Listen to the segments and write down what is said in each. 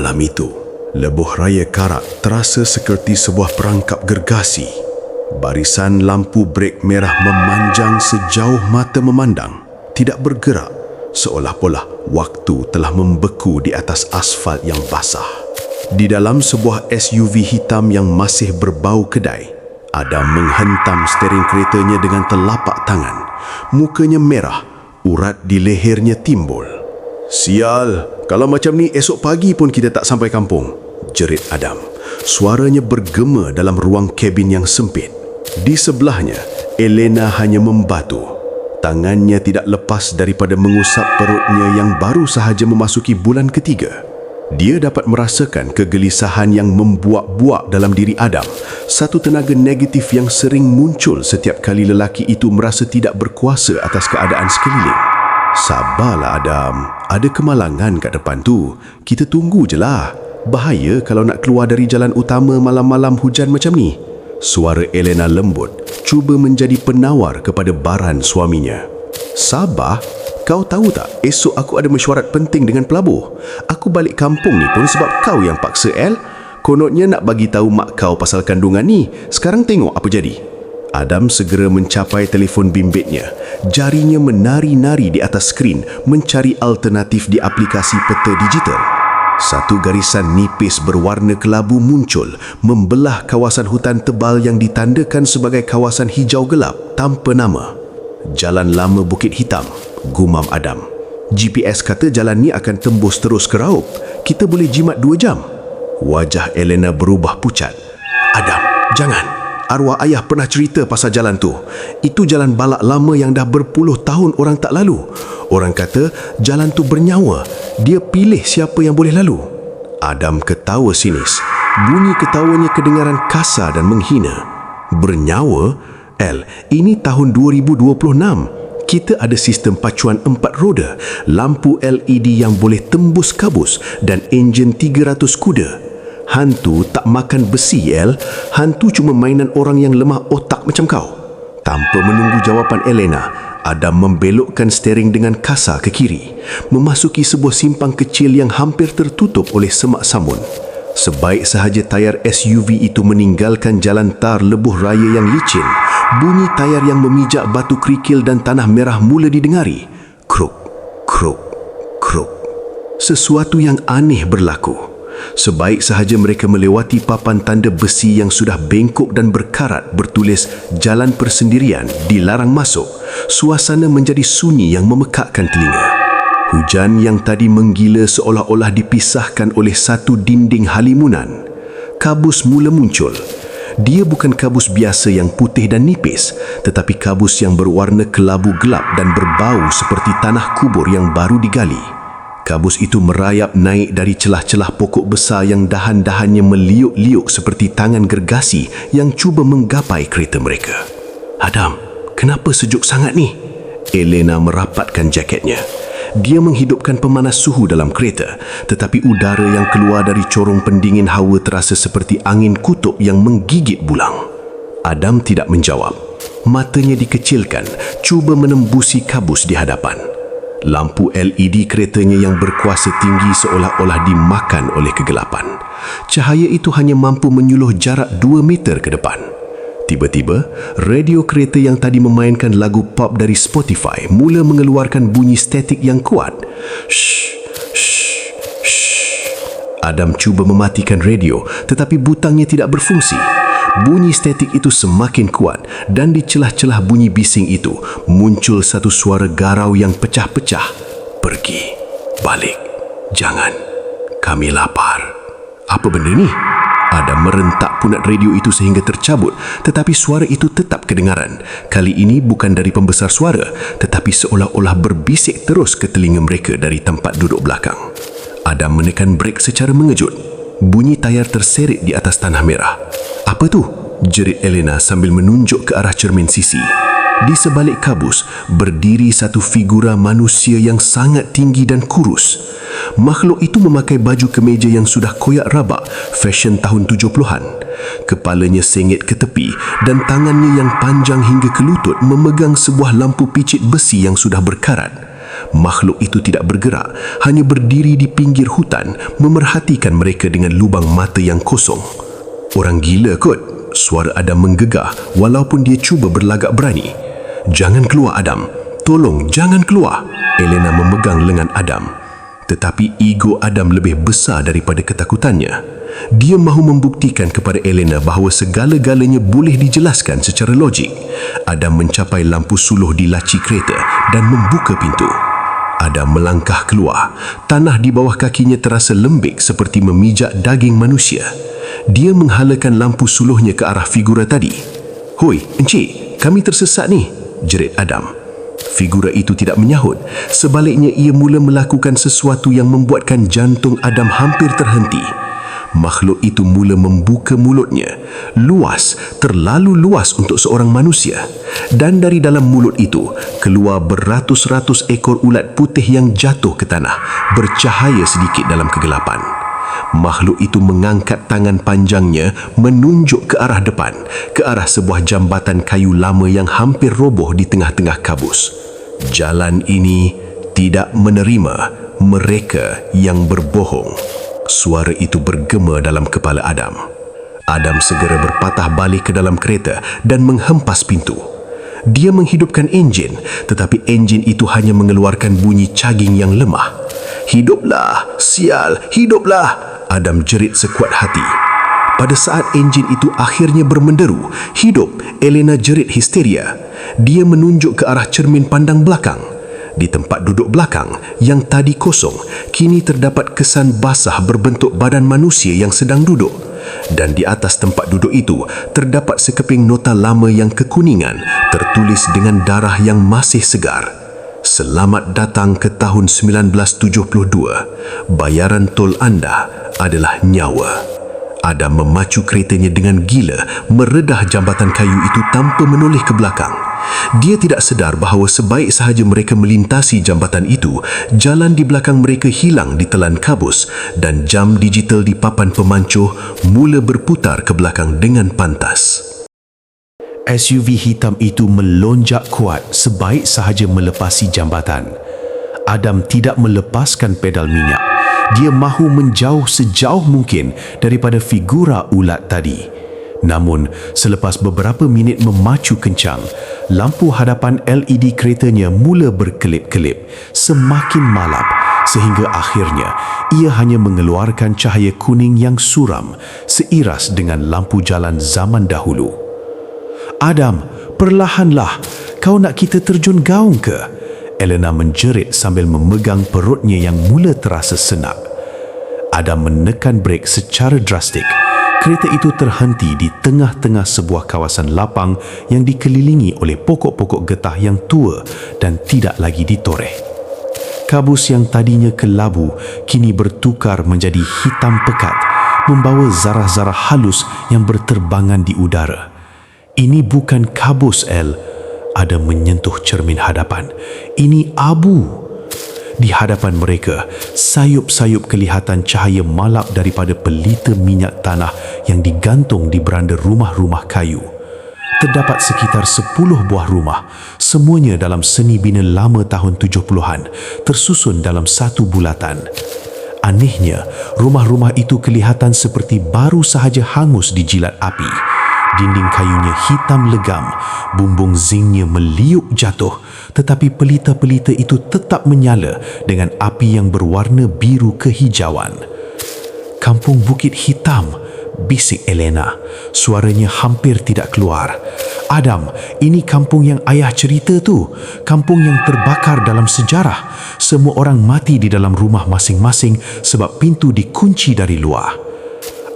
Malam itu, lebuh raya Karak terasa seperti sebuah perangkap gergasi. Barisan lampu brek merah memanjang sejauh mata memandang, tidak bergerak, seolah-olah waktu telah membeku di atas asfal yang basah. Di dalam sebuah SUV hitam yang masih berbau kedai, Adam menghentam steering keretanya dengan telapak tangan. Mukanya merah, urat di lehernya timbul. "Sial, kalau macam ni esok pagi pun kita tak sampai kampung," jerit Adam. Suaranya bergema dalam ruang kabin yang sempit. Di sebelahnya, Elena hanya membatu. Tangannya tidak lepas daripada mengusap perutnya yang baru sahaja memasuki bulan ketiga. Dia dapat merasakan kegelisahan yang membuak-buak dalam diri Adam, satu tenaga negatif yang sering muncul setiap kali lelaki itu merasa tidak berkuasa atas keadaan sekeliling. "Sabarlah Adam, ada kemalangan kat depan tu. Kita tunggu je lah. Bahaya kalau nak keluar dari jalan utama malam-malam hujan macam ni." Suara Elena lembut, cuba menjadi penawar kepada baran suaminya. "Sabar? Kau tahu tak, esok aku ada mesyuarat penting dengan pelabuh. Aku balik kampung ni pun sebab kau yang paksa, El. Kononnya nak bagi tahu mak kau pasal kandungan ni. Sekarang tengok apa jadi." Adam segera mencapai telefon bimbitnya. Jarinya menari-nari di atas skrin mencari alternatif di aplikasi peta digital. Satu garisan nipis berwarna kelabu muncul membelah kawasan hutan tebal yang ditandakan sebagai kawasan hijau gelap tanpa nama. "Jalan lama Bukit Hitam," gumam Adam. "GPS kata jalan ni akan tembus terus ke Raub. Kita boleh jimat 2 jam. Wajah Elena berubah pucat. "Adam, jangan. Arwah ayah pernah cerita pasal jalan tu. Itu jalan balak lama yang dah berpuluh tahun orang tak lalu. Orang kata jalan tu bernyawa. Dia pilih siapa yang boleh lalu." Adam ketawa sinis. Bunyi ketawanya kedengaran kasar dan menghina. "Bernyawa? El, ini tahun 2026. Kita ada sistem pacuan 4 roda, lampu LED yang boleh tembus kabus dan enjin 300 kuda. Hantu tak makan besi, El. Hantu cuma mainan orang yang lemah otak macam kau." Tanpa menunggu jawapan Elena, Adam membelokkan steering dengan kasar ke kiri, memasuki sebuah simpang kecil yang hampir tertutup oleh semak samun. Sebaik sahaja tayar SUV itu meninggalkan jalan tar lebuh raya yang licin, bunyi tayar yang memijak batu kerikil dan tanah merah mula didengari. Kruk, kruk, kruk. Sesuatu yang aneh berlaku. Sebaik sahaja mereka melewati papan tanda besi yang sudah bengkok dan berkarat bertulis "Jalan Persendirian, Dilarang Masuk", suasana menjadi sunyi yang memekakkan telinga. Hujan yang tadi menggila seolah-olah dipisahkan oleh satu dinding halimunan. Kabus mula muncul. Dia bukan kabus biasa yang putih dan nipis, tetapi kabus yang berwarna kelabu gelap dan berbau seperti tanah kubur yang baru digali. Kabus itu merayap naik dari celah-celah pokok besar yang dahan-dahannya meliuk-liuk seperti tangan gergasi yang cuba menggapai kereta mereka. "Adam, kenapa sejuk sangat ni?" Elena merapatkan jaketnya. Dia menghidupkan pemanas suhu dalam kereta, tetapi udara yang keluar dari corong pendingin hawa terasa seperti angin kutub yang menggigit bulang. Adam tidak menjawab. Matanya dikecilkan, cuba menembusi kabus di hadapan. Lampu LED keretanya yang berkuasa tinggi seolah-olah dimakan oleh kegelapan. Cahaya itu hanya mampu menyuluh jarak 2 meter ke depan. Tiba-tiba, radio kereta yang tadi memainkan lagu pop dari Spotify mula mengeluarkan bunyi statik yang kuat. Shh, shh, shh. Adam cuba mematikan radio, tetapi butangnya tidak berfungsi. Bunyi statik itu semakin kuat dan di celah-celah bunyi bising itu muncul satu suara garau yang pecah-pecah. "Pergi, balik, jangan. Kami lapar." "Apa benda ni?" Adam merentak punat radio itu sehingga tercabut, tetapi suara itu tetap kedengaran. Kali ini bukan dari pembesar suara, tetapi seolah-olah berbisik terus ke telinga mereka dari tempat duduk belakang. Adam menekan brek secara mengejut. Bunyi tayar terseret di atas tanah merah. "Apa tu?" jerit Elena sambil menunjuk ke arah cermin sisi. Di sebalik kabus, berdiri satu figura manusia yang sangat tinggi dan kurus. Makhluk itu memakai baju kemeja yang sudah koyak rabak, fashion tahun 70-an. Kepalanya sengit ke tepi dan tangannya yang panjang hingga ke lutut memegang sebuah lampu picit besi yang sudah berkarat. Makhluk itu tidak bergerak, hanya berdiri di pinggir hutan, memerhatikan mereka dengan lubang mata yang kosong. "Orang gila kot," suara Adam menggegah walaupun dia cuba berlagak berani. "Jangan keluar, Adam. Tolong, jangan keluar." Elena memegang lengan Adam. Tetapi ego Adam lebih besar daripada ketakutannya. Dia mahu membuktikan kepada Elena bahawa segala-galanya boleh dijelaskan secara logik. Adam mencapai lampu suluh di laci kereta dan membuka pintu. Adam melangkah keluar. Tanah di bawah kakinya terasa lembik seperti memijak daging manusia. Dia menghalakan lampu suluhnya ke arah figura tadi. "Hoi, encik, kami tersesat ni," jerit Adam. Figura itu tidak menyahut. Sebaliknya, ia mula melakukan sesuatu yang membuatkan jantung Adam hampir terhenti. Makhluk itu mula membuka mulutnya. Luas, terlalu luas untuk seorang manusia. Dan dari dalam mulut itu, keluar beratus-ratus ekor ulat putih yang jatuh ke tanah, bercahaya sedikit dalam kegelapan. Makhluk itu mengangkat tangan panjangnya menunjuk ke arah depan, ke arah sebuah jambatan kayu lama yang hampir roboh di tengah-tengah kabus. Jalan ini tidak menerima mereka yang berbohong. Suara itu bergema dalam kepala Adam. Adam segera berpatah balik ke dalam kereta dan menghempas pintu. Dia menghidupkan enjin, tetapi enjin itu hanya mengeluarkan bunyi caging yang lemah. "Hiduplah, sial, hiduplah!" Adam jerit sekuat hati. Pada saat enjin itu akhirnya bermenderu, "Hidup!" Elena jerit histeria. Dia menunjuk ke arah cermin pandang belakang. Di tempat duduk belakang yang tadi kosong, kini terdapat kesan basah berbentuk badan manusia yang sedang duduk. Dan di atas tempat duduk itu, terdapat sekeping nota lama yang kekuningan, tertulis dengan darah yang masih segar. "Selamat datang ke tahun 1972. Bayaran tol anda adalah nyawa." Adam memacu keretanya dengan gila, meredah jambatan kayu itu tanpa menoleh ke belakang. Dia tidak sedar bahawa sebaik sahaja mereka melintasi jambatan itu, jalan di belakang mereka hilang ditelan kabus dan jam digital di papan pemancuh mula berputar ke belakang dengan pantas. SUV hitam itu melonjak kuat sebaik sahaja melepasi jambatan. Adam tidak melepaskan pedal minyak. Dia mahu menjauh sejauh mungkin daripada figura ulat tadi. Namun, selepas beberapa minit memacu kencang, lampu hadapan LED keretanya mula berkelip-kelip, semakin malap, sehingga akhirnya ia hanya mengeluarkan cahaya kuning yang suram, seiras dengan lampu jalan zaman dahulu. "Adam, perlahanlah, kau nak kita terjun gaung ke?" Elena menjerit sambil memegang perutnya yang mula terasa senak. Adam menekan brek secara drastik. Kereta itu terhenti di tengah-tengah sebuah kawasan lapang yang dikelilingi oleh pokok-pokok getah yang tua dan tidak lagi ditoreh. Kabus yang tadinya kelabu kini bertukar menjadi hitam pekat, membawa zarah-zarah halus yang berterbangan di udara. "Ini bukan kabus, El." Adam menyentuh cermin hadapan. "Ini abu." Di hadapan mereka, sayup-sayup kelihatan cahaya malap daripada pelita minyak tanah yang digantung di beranda rumah-rumah kayu. Terdapat sekitar 10 buah rumah, semuanya dalam seni bina lama tahun 70-an, tersusun dalam satu bulatan. Anehnya, rumah-rumah itu kelihatan seperti baru sahaja hangus dijilat api. Dinding kayunya hitam legam, bumbung zingnya meliuk jatuh, tetapi pelita-pelita itu tetap menyala dengan api yang berwarna biru kehijauan. "Kampung Bukit Hitam," bisik Elena. Suaranya hampir tidak keluar. "Adam, ini kampung yang ayah cerita tu. Kampung yang terbakar dalam sejarah. Semua orang mati di dalam rumah masing-masing sebab pintu dikunci dari luar."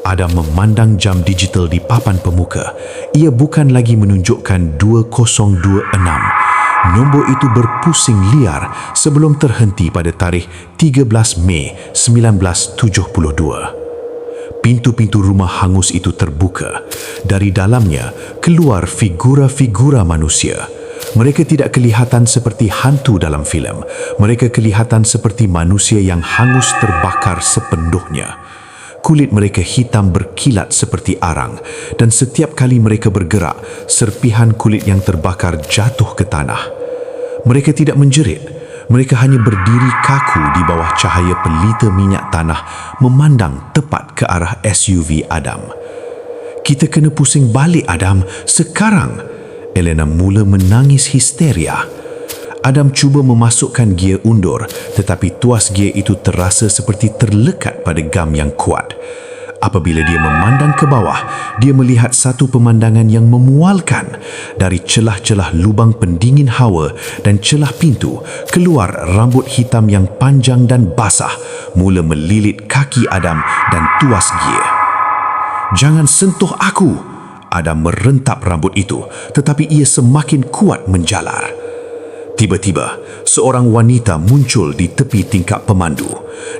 Adam memandang jam digital di papan pemuka. Ia bukan lagi menunjukkan 2026. Nombor itu berpusing liar sebelum terhenti pada tarikh 13 Mei 1972. Pintu-pintu rumah hangus itu terbuka. Dari dalamnya keluar figura-figura manusia. Mereka tidak kelihatan seperti hantu dalam filem. Mereka kelihatan seperti manusia yang hangus terbakar sepenuhnya. Kulit mereka hitam berkilat seperti arang, dan setiap kali mereka bergerak, serpihan kulit yang terbakar jatuh ke tanah. Mereka tidak menjerit. Mereka hanya berdiri kaku di bawah cahaya pelita minyak tanah memandang tepat ke arah SUV Adam. "Kita kena pusing balik, Adam, sekarang!" Elena mula menangis histeria. Adam cuba memasukkan gear undur, tetapi tuas gear itu terasa seperti terlekat pada gam yang kuat. Apabila dia memandang ke bawah, dia melihat satu pemandangan yang memualkan. Dari celah-celah lubang pendingin hawa dan celah pintu, keluar rambut hitam yang panjang dan basah, mula melilit kaki Adam dan tuas gear. "Jangan sentuh aku!" Adam merentap rambut itu, tetapi ia semakin kuat menjalar. Tiba-tiba, seorang wanita muncul di tepi tingkap pemandu.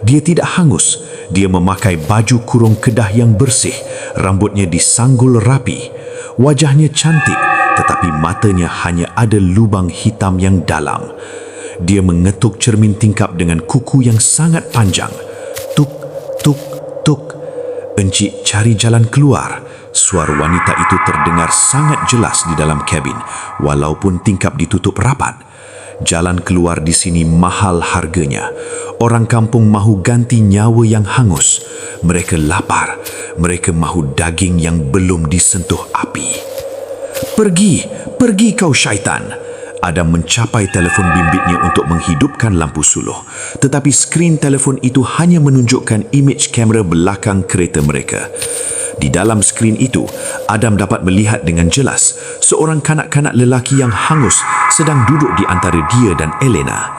Dia tidak hangus. Dia memakai baju kurung kedah yang bersih, rambutnya disanggul rapi. Wajahnya cantik, tetapi matanya hanya ada lubang hitam yang dalam. Dia mengetuk cermin tingkap dengan kuku yang sangat panjang. Tuk, tuk, tuk. "Encik cari jalan keluar." Suara wanita itu terdengar sangat jelas di dalam kabin, walaupun tingkap ditutup rapat. Jalan keluar di sini mahal harganya. Orang kampung mahu ganti nyawa yang hangus. Mereka lapar. Mereka mahu daging yang belum disentuh api. "Pergi, pergi kau syaitan!" Adam mencapai telefon bimbitnya untuk menghidupkan lampu suluh. Tetapi skrin telefon itu hanya menunjukkan imej kamera belakang kereta mereka. Di dalam skrin itu, Adam dapat melihat dengan jelas seorang kanak-kanak lelaki yang hangus sedang duduk di antara dia dan Elena.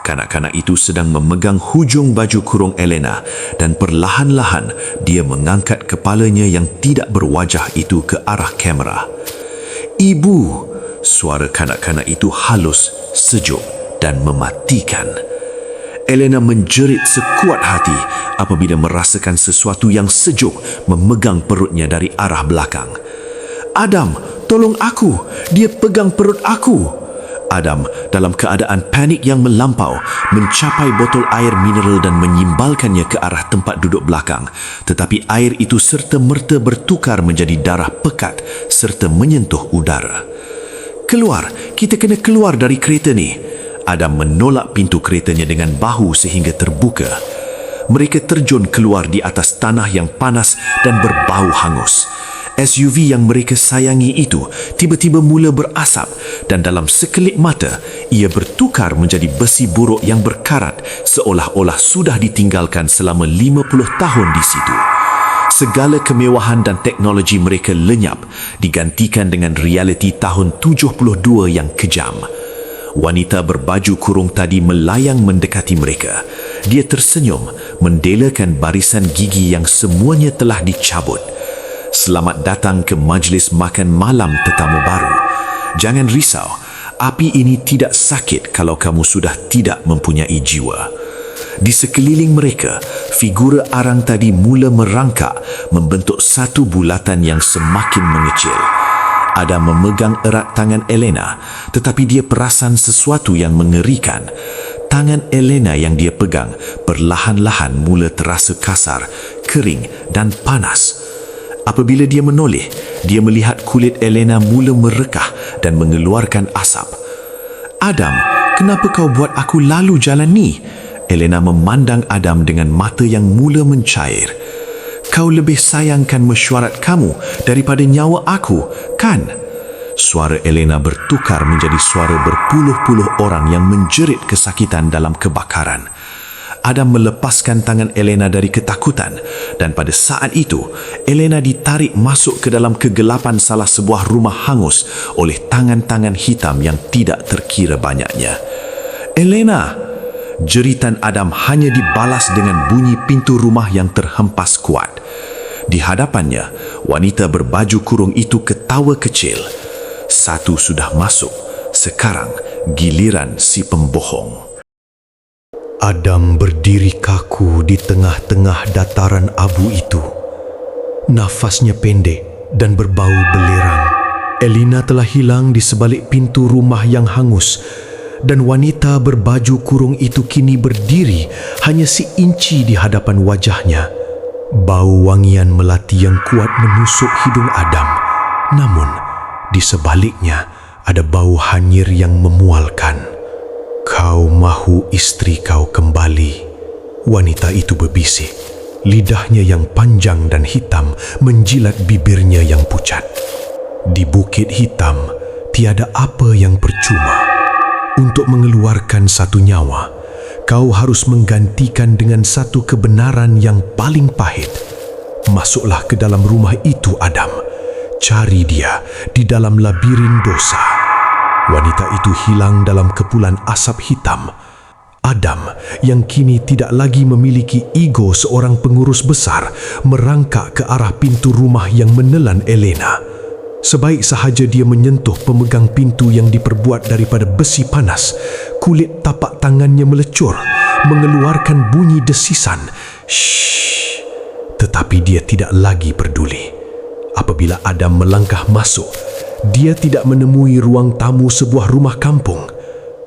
Kanak-kanak itu sedang memegang hujung baju kurung Elena dan perlahan-lahan dia mengangkat kepalanya yang tidak berwajah itu ke arah kamera. "Ibu!" Suara kanak-kanak itu halus, sejuk dan mematikan. Elena menjerit sekuat hati apabila merasakan sesuatu yang sejuk memegang perutnya dari arah belakang. "Adam, tolong aku! Dia pegang perut aku!" Adam, dalam keadaan panik yang melampau, mencapai botol air mineral dan menyimbalkannya ke arah tempat duduk belakang. Tetapi air itu serta-merta bertukar menjadi darah pekat serta menyentuh udara. "Keluar! Kita kena keluar dari kereta ni!" Adam menolak pintu keretanya dengan bahu sehingga terbuka. Mereka terjun keluar di atas tanah yang panas dan berbau hangus. SUV yang mereka sayangi itu tiba-tiba mula berasap dan dalam sekelip mata ia bertukar menjadi besi buruk yang berkarat seolah-olah sudah ditinggalkan selama 50 tahun di situ. Segala kemewahan dan teknologi mereka lenyap digantikan dengan realiti tahun 72 yang kejam. Wanita berbaju kurung tadi melayang mendekati mereka. Dia tersenyum, mendelakan barisan gigi yang semuanya telah dicabut. "Selamat datang ke majlis makan malam tetamu baru. Jangan risau, api ini tidak sakit kalau kamu sudah tidak mempunyai jiwa." Di sekeliling mereka, figura arang tadi mula merangkak, membentuk satu bulatan yang semakin mengecil. Adam memegang erat tangan Elena, tetapi dia perasan sesuatu yang mengerikan. Tangan Elena yang dia pegang perlahan-lahan mula terasa kasar, kering dan panas. Apabila dia menoleh, dia melihat kulit Elena mula merekah dan mengeluarkan asap. "Adam, kenapa kau buat aku lalu jalan ni?" Elena memandang Adam dengan mata yang mula mencair. "Kau lebih sayangkan mesyuarat kamu daripada nyawa aku, kan?" Suara Elena bertukar menjadi suara berpuluh-puluh orang yang menjerit kesakitan dalam kebakaran. Adam melepaskan tangan Elena dari ketakutan dan pada saat itu, Elena ditarik masuk ke dalam kegelapan salah sebuah rumah hangus oleh tangan-tangan hitam yang tidak terkira banyaknya. "Elena!" Jeritan Adam hanya dibalas dengan bunyi pintu rumah yang terhempas kuat. Di hadapannya, wanita berbaju kurung itu ketawa kecil. Satu sudah masuk, sekarang giliran si pembohong. Adam berdiri kaku di tengah-tengah dataran abu itu. Nafasnya pendek dan berbau belerang. Elena telah hilang di sebalik pintu rumah yang hangus dan wanita berbaju kurung itu kini berdiri hanya seinci di hadapan wajahnya. Bau wangian melati yang kuat menusuk hidung Adam. Namun, di sebaliknya ada bau hanyir yang memualkan. Kau mahu isteri kau kembali? Wanita itu berbisik. Lidahnya yang panjang dan hitam menjilat bibirnya yang pucat. Di Bukit Hitam, tiada apa yang percuma. Untuk mengeluarkan satu nyawa, kau harus menggantikan dengan satu kebenaran yang paling pahit. Masuklah ke dalam rumah itu, Adam. Cari dia di dalam labirin dosa. Wanita itu hilang dalam kepulan asap hitam. Adam, yang kini tidak lagi memiliki ego seorang pengurus besar, merangkak ke arah pintu rumah yang menelan Elena. Sebaik sahaja dia menyentuh pemegang pintu yang diperbuat daripada besi panas, kulit tapak tangannya melecur, mengeluarkan bunyi desisan. Shh. Tetapi dia tidak lagi peduli. Apabila Adam melangkah masuk, dia tidak menemui ruang tamu sebuah rumah kampung.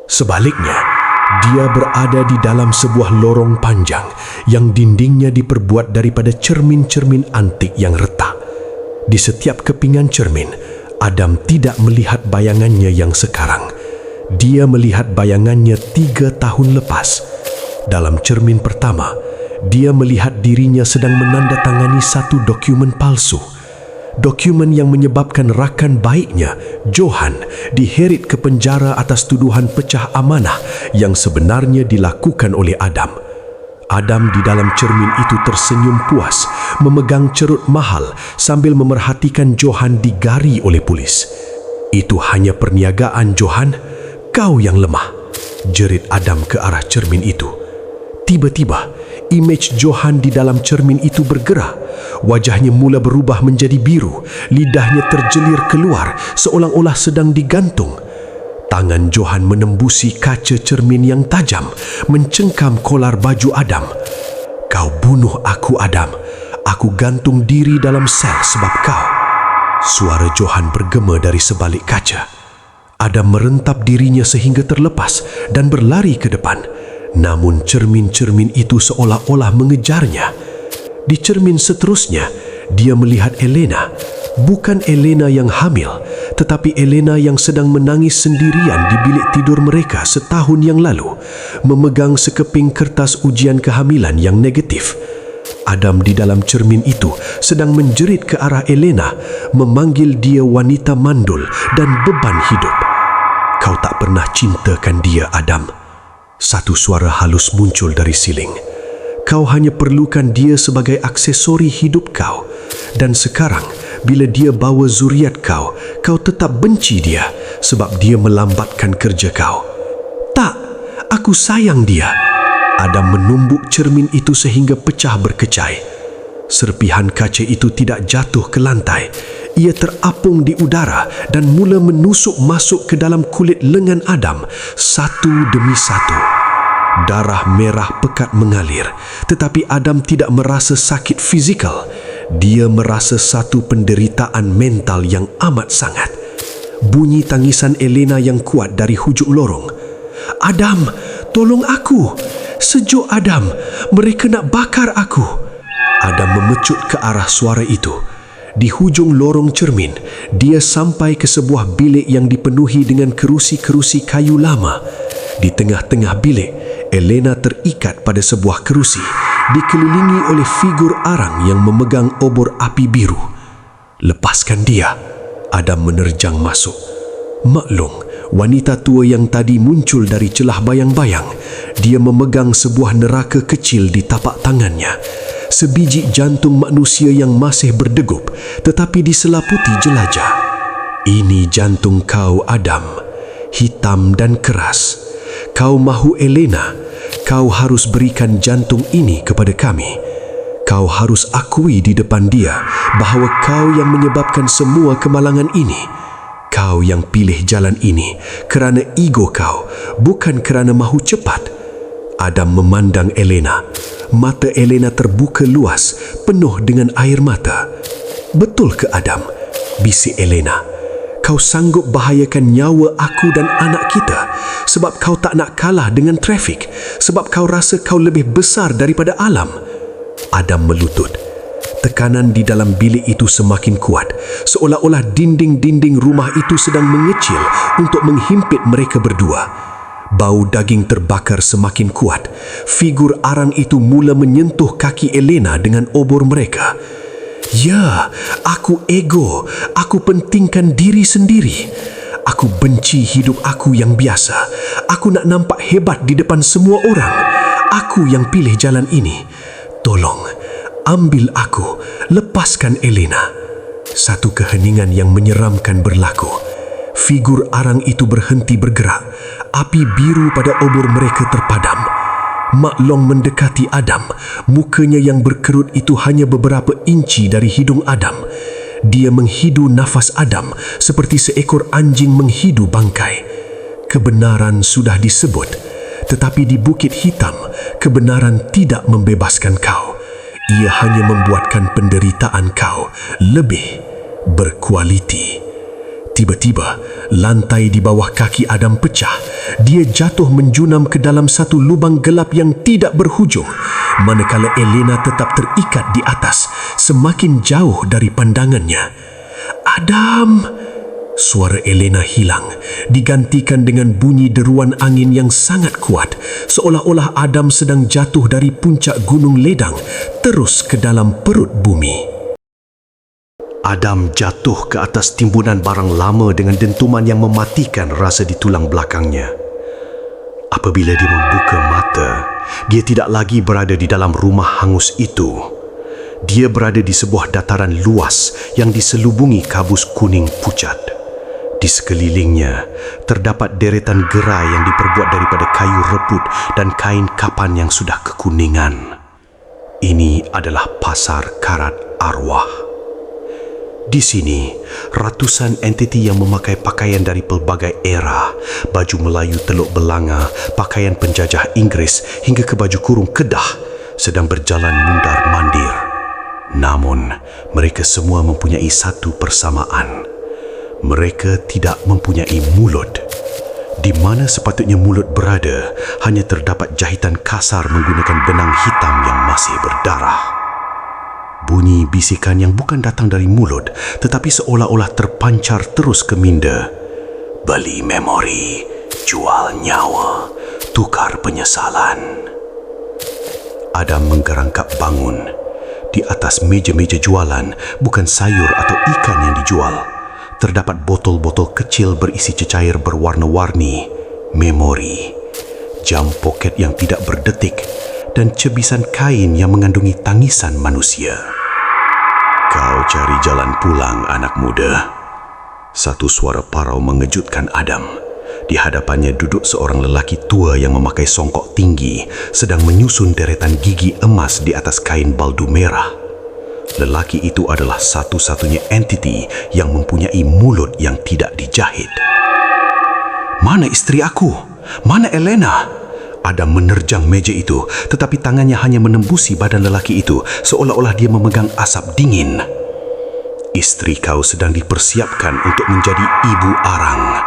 Sebaliknya, dia berada di dalam sebuah lorong panjang yang dindingnya diperbuat daripada cermin-cermin antik yang retak. Di setiap kepingan cermin, Adam tidak melihat bayangannya yang sekarang. Dia melihat bayangannya 3 tahun lepas. Dalam cermin pertama, dia melihat dirinya sedang menandatangani satu dokumen palsu. Dokumen yang menyebabkan rakan baiknya, Johan, diheret ke penjara atas tuduhan pecah amanah yang sebenarnya dilakukan oleh Adam. Adam di dalam cermin itu tersenyum puas, memegang cerut mahal sambil memerhatikan Johan digari oleh polis. Itu hanya perniagaan, Johan. Kau yang lemah, jerit Adam ke arah cermin itu. Tiba-tiba, imej Johan di dalam cermin itu bergerak. Wajahnya mula berubah menjadi biru, lidahnya terjelir keluar seolah-olah sedang digantung. Tangan Johan menembusi kaca cermin yang tajam, mencengkam kolar baju Adam. Kau bunuh aku, Adam. Aku gantung diri dalam sel sebab kau. Suara Johan bergema dari sebalik kaca. Adam merentap dirinya sehingga terlepas dan berlari ke depan. Namun cermin-cermin itu seolah-olah mengejarnya. Di cermin seterusnya, dia melihat Elena. Bukan Elena yang hamil, tetapi Elena yang sedang menangis sendirian di bilik tidur mereka setahun yang lalu, memegang sekeping kertas ujian kehamilan yang negatif. Adam di dalam cermin itu sedang menjerit ke arah Elena, memanggil dia wanita mandul dan beban hidup. Kau tak pernah cintakan dia, Adam. Satu suara halus muncul dari siling. Kau hanya perlukan dia sebagai aksesori hidup kau. Dan sekarang, bila dia bawa zuriat kau, kau tetap benci dia sebab dia melambatkan kerja kau. Tak, aku sayang dia. Adam menumbuk cermin itu sehingga pecah berkecai. Serpihan kaca itu tidak jatuh ke lantai. Ia terapung di udara dan mula menusuk masuk ke dalam kulit lengan Adam satu demi satu. Darah merah pekat mengalir, tetapi Adam tidak merasa sakit fizikal. Dia merasa satu penderitaan mental yang amat sangat. Bunyi tangisan Elena yang kuat dari hujung lorong. Adam, tolong aku. Sejuk, Adam. Mereka nak bakar aku. Adam memecut ke arah suara itu. Di hujung lorong cermin, dia sampai ke sebuah bilik yang dipenuhi dengan kerusi-kerusi kayu lama. Di tengah-tengah bilik, Elena terikat pada sebuah kerusi, dikelilingi oleh figur arang yang memegang obor api biru. Lepaskan dia. Adam menerjang masuk. Maklum, wanita tua yang tadi muncul dari celah bayang-bayang. Dia memegang sebuah neraka kecil di tapak tangannya. Sebiji jantung manusia yang masih berdegup, tetapi diselaputi jelajah. Ini jantung kau, Adam. Hitam dan keras. Kau mahu Elena, kau harus berikan jantung ini kepada kami. Kau harus akui di depan dia bahawa kau yang menyebabkan semua kemalangan ini. Kau yang pilih jalan ini kerana ego kau, bukan kerana mahu cepat. Adam memandang Elena. Mata Elena terbuka luas, penuh dengan air mata. Betul ke, Adam? Bisik Elena. Kau sanggup bahayakan nyawa aku dan anak kita sebab kau tak nak kalah dengan trafik, sebab kau rasa kau lebih besar daripada alam. Adam melutut. Tekanan di dalam bilik itu semakin kuat, seolah-olah dinding-dinding rumah itu sedang mengecil untuk menghimpit mereka berdua. Bau daging terbakar semakin kuat. Figur arang itu mula menyentuh kaki Elena dengan obor mereka. Ya, aku ego. Aku pentingkan diri sendiri. Aku benci hidup aku yang biasa. Aku nak nampak hebat di depan semua orang. Aku yang pilih jalan ini. Tolong, ambil aku. Lepaskan Elena. Satu keheningan yang menyeramkan berlaku. Figur arang itu berhenti bergerak. Api biru pada obor mereka terpadam. Mak Long mendekati Adam. Mukanya yang berkerut itu hanya beberapa inci dari hidung Adam. Dia menghidu nafas Adam seperti seekor anjing menghidu bangkai. Kebenaran sudah disebut, tetapi di Bukit Hitam, kebenaran tidak membebaskan kau. Ia hanya membuatkan penderitaan kau lebih berkualiti. Tiba-tiba, lantai di bawah kaki Adam pecah. Dia jatuh menjunam ke dalam satu lubang gelap yang tidak berhujung, manakala Elena tetap terikat di atas, semakin jauh dari pandangannya. Adam! Suara Elena hilang, digantikan dengan bunyi deruan angin yang sangat kuat, seolah-olah Adam sedang jatuh dari puncak gunung ledang terus ke dalam perut bumi. Adam jatuh ke atas timbunan barang lama dengan dentuman yang mematikan rasa di tulang belakangnya. Apabila dia membuka mata, dia tidak lagi berada di dalam rumah hangus itu. Dia berada di sebuah dataran luas yang diselubungi kabus kuning pucat. Di sekelilingnya, terdapat deretan gerai yang diperbuat daripada kayu reput dan kain kapan yang sudah kekuningan. Ini adalah pasar karat arwah. Di sini, ratusan entiti yang memakai pakaian dari pelbagai era, baju Melayu Teluk Belanga, pakaian penjajah Inggeris hingga ke baju kurung Kedah, sedang berjalan mundar-mandir. Namun, mereka semua mempunyai satu persamaan. Mereka tidak mempunyai mulut. Di mana sepatutnya mulut berada, hanya terdapat jahitan kasar menggunakan benang hitam yang masih berdarah. Bunyi bisikan yang bukan datang dari mulut, tetapi seolah-olah terpancar terus ke minda. Beli memori, jual nyawa, tukar penyesalan. Adam menggerangkap bangun. Di atas meja-meja jualan, bukan sayur atau ikan yang dijual. Terdapat botol-botol kecil berisi cecair berwarna-warni, memori, jam poket yang tidak berdetik, dan cebisan kain yang mengandungi tangisan manusia. Kau cari jalan pulang, anak muda. Satu suara parau mengejutkan Adam. Di hadapannya duduk seorang lelaki tua yang memakai songkok tinggi, sedang menyusun deretan gigi emas di atas kain baldu merah. Lelaki itu adalah satu-satunya entiti yang mempunyai mulut yang tidak dijahit. Mana isteri aku? Mana Elena? Adam menerjang meja itu, tetapi tangannya hanya menembusi badan lelaki itu, seolah-olah dia memegang asap dingin. Isteri kau sedang dipersiapkan untuk menjadi ibu arang.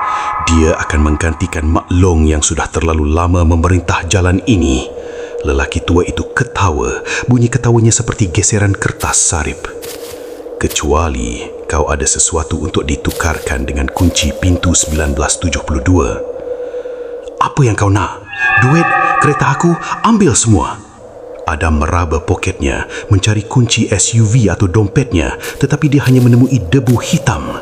Dia akan menggantikan Mak Long yang sudah terlalu lama memerintah jalan ini. Lelaki tua itu ketawa, bunyi ketawanya seperti geseran kertas sarip. Kecuali kau ada sesuatu untuk ditukarkan dengan kunci pintu 1972. Apa yang kau nak? Duit, kereta aku, ambil semua. Adam meraba poketnya, mencari kunci SUV atau dompetnya, tetapi dia hanya menemui debu hitam.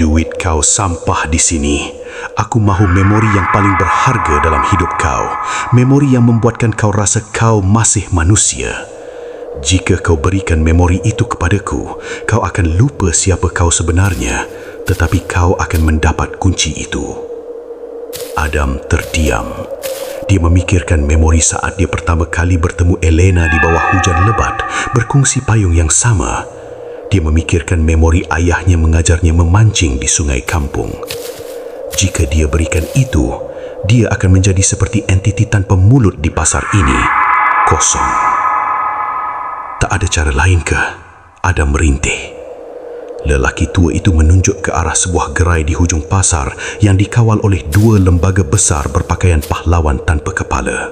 Duit kau sampah di sini. Aku mahu memori yang paling berharga dalam hidup kau. Memori yang membuatkan kau rasa kau masih manusia. Jika kau berikan memori itu kepadaku, kau akan lupa siapa kau sebenarnya, tetapi kau akan mendapat kunci itu. Adam terdiam. Dia memikirkan memori saat dia pertama kali bertemu Elena di bawah hujan lebat, berkongsi payung yang sama. Dia memikirkan memori ayahnya mengajarnya memancing di sungai kampung. Jika dia berikan itu, dia akan menjadi seperti entiti tanpa mulut di pasar ini, kosong. Tak ada cara lain ke? Adam merintih. Lelaki tua itu menunjuk ke arah sebuah gerai di hujung pasar yang dikawal oleh dua lembaga besar berpakaian pahlawan tanpa kepala.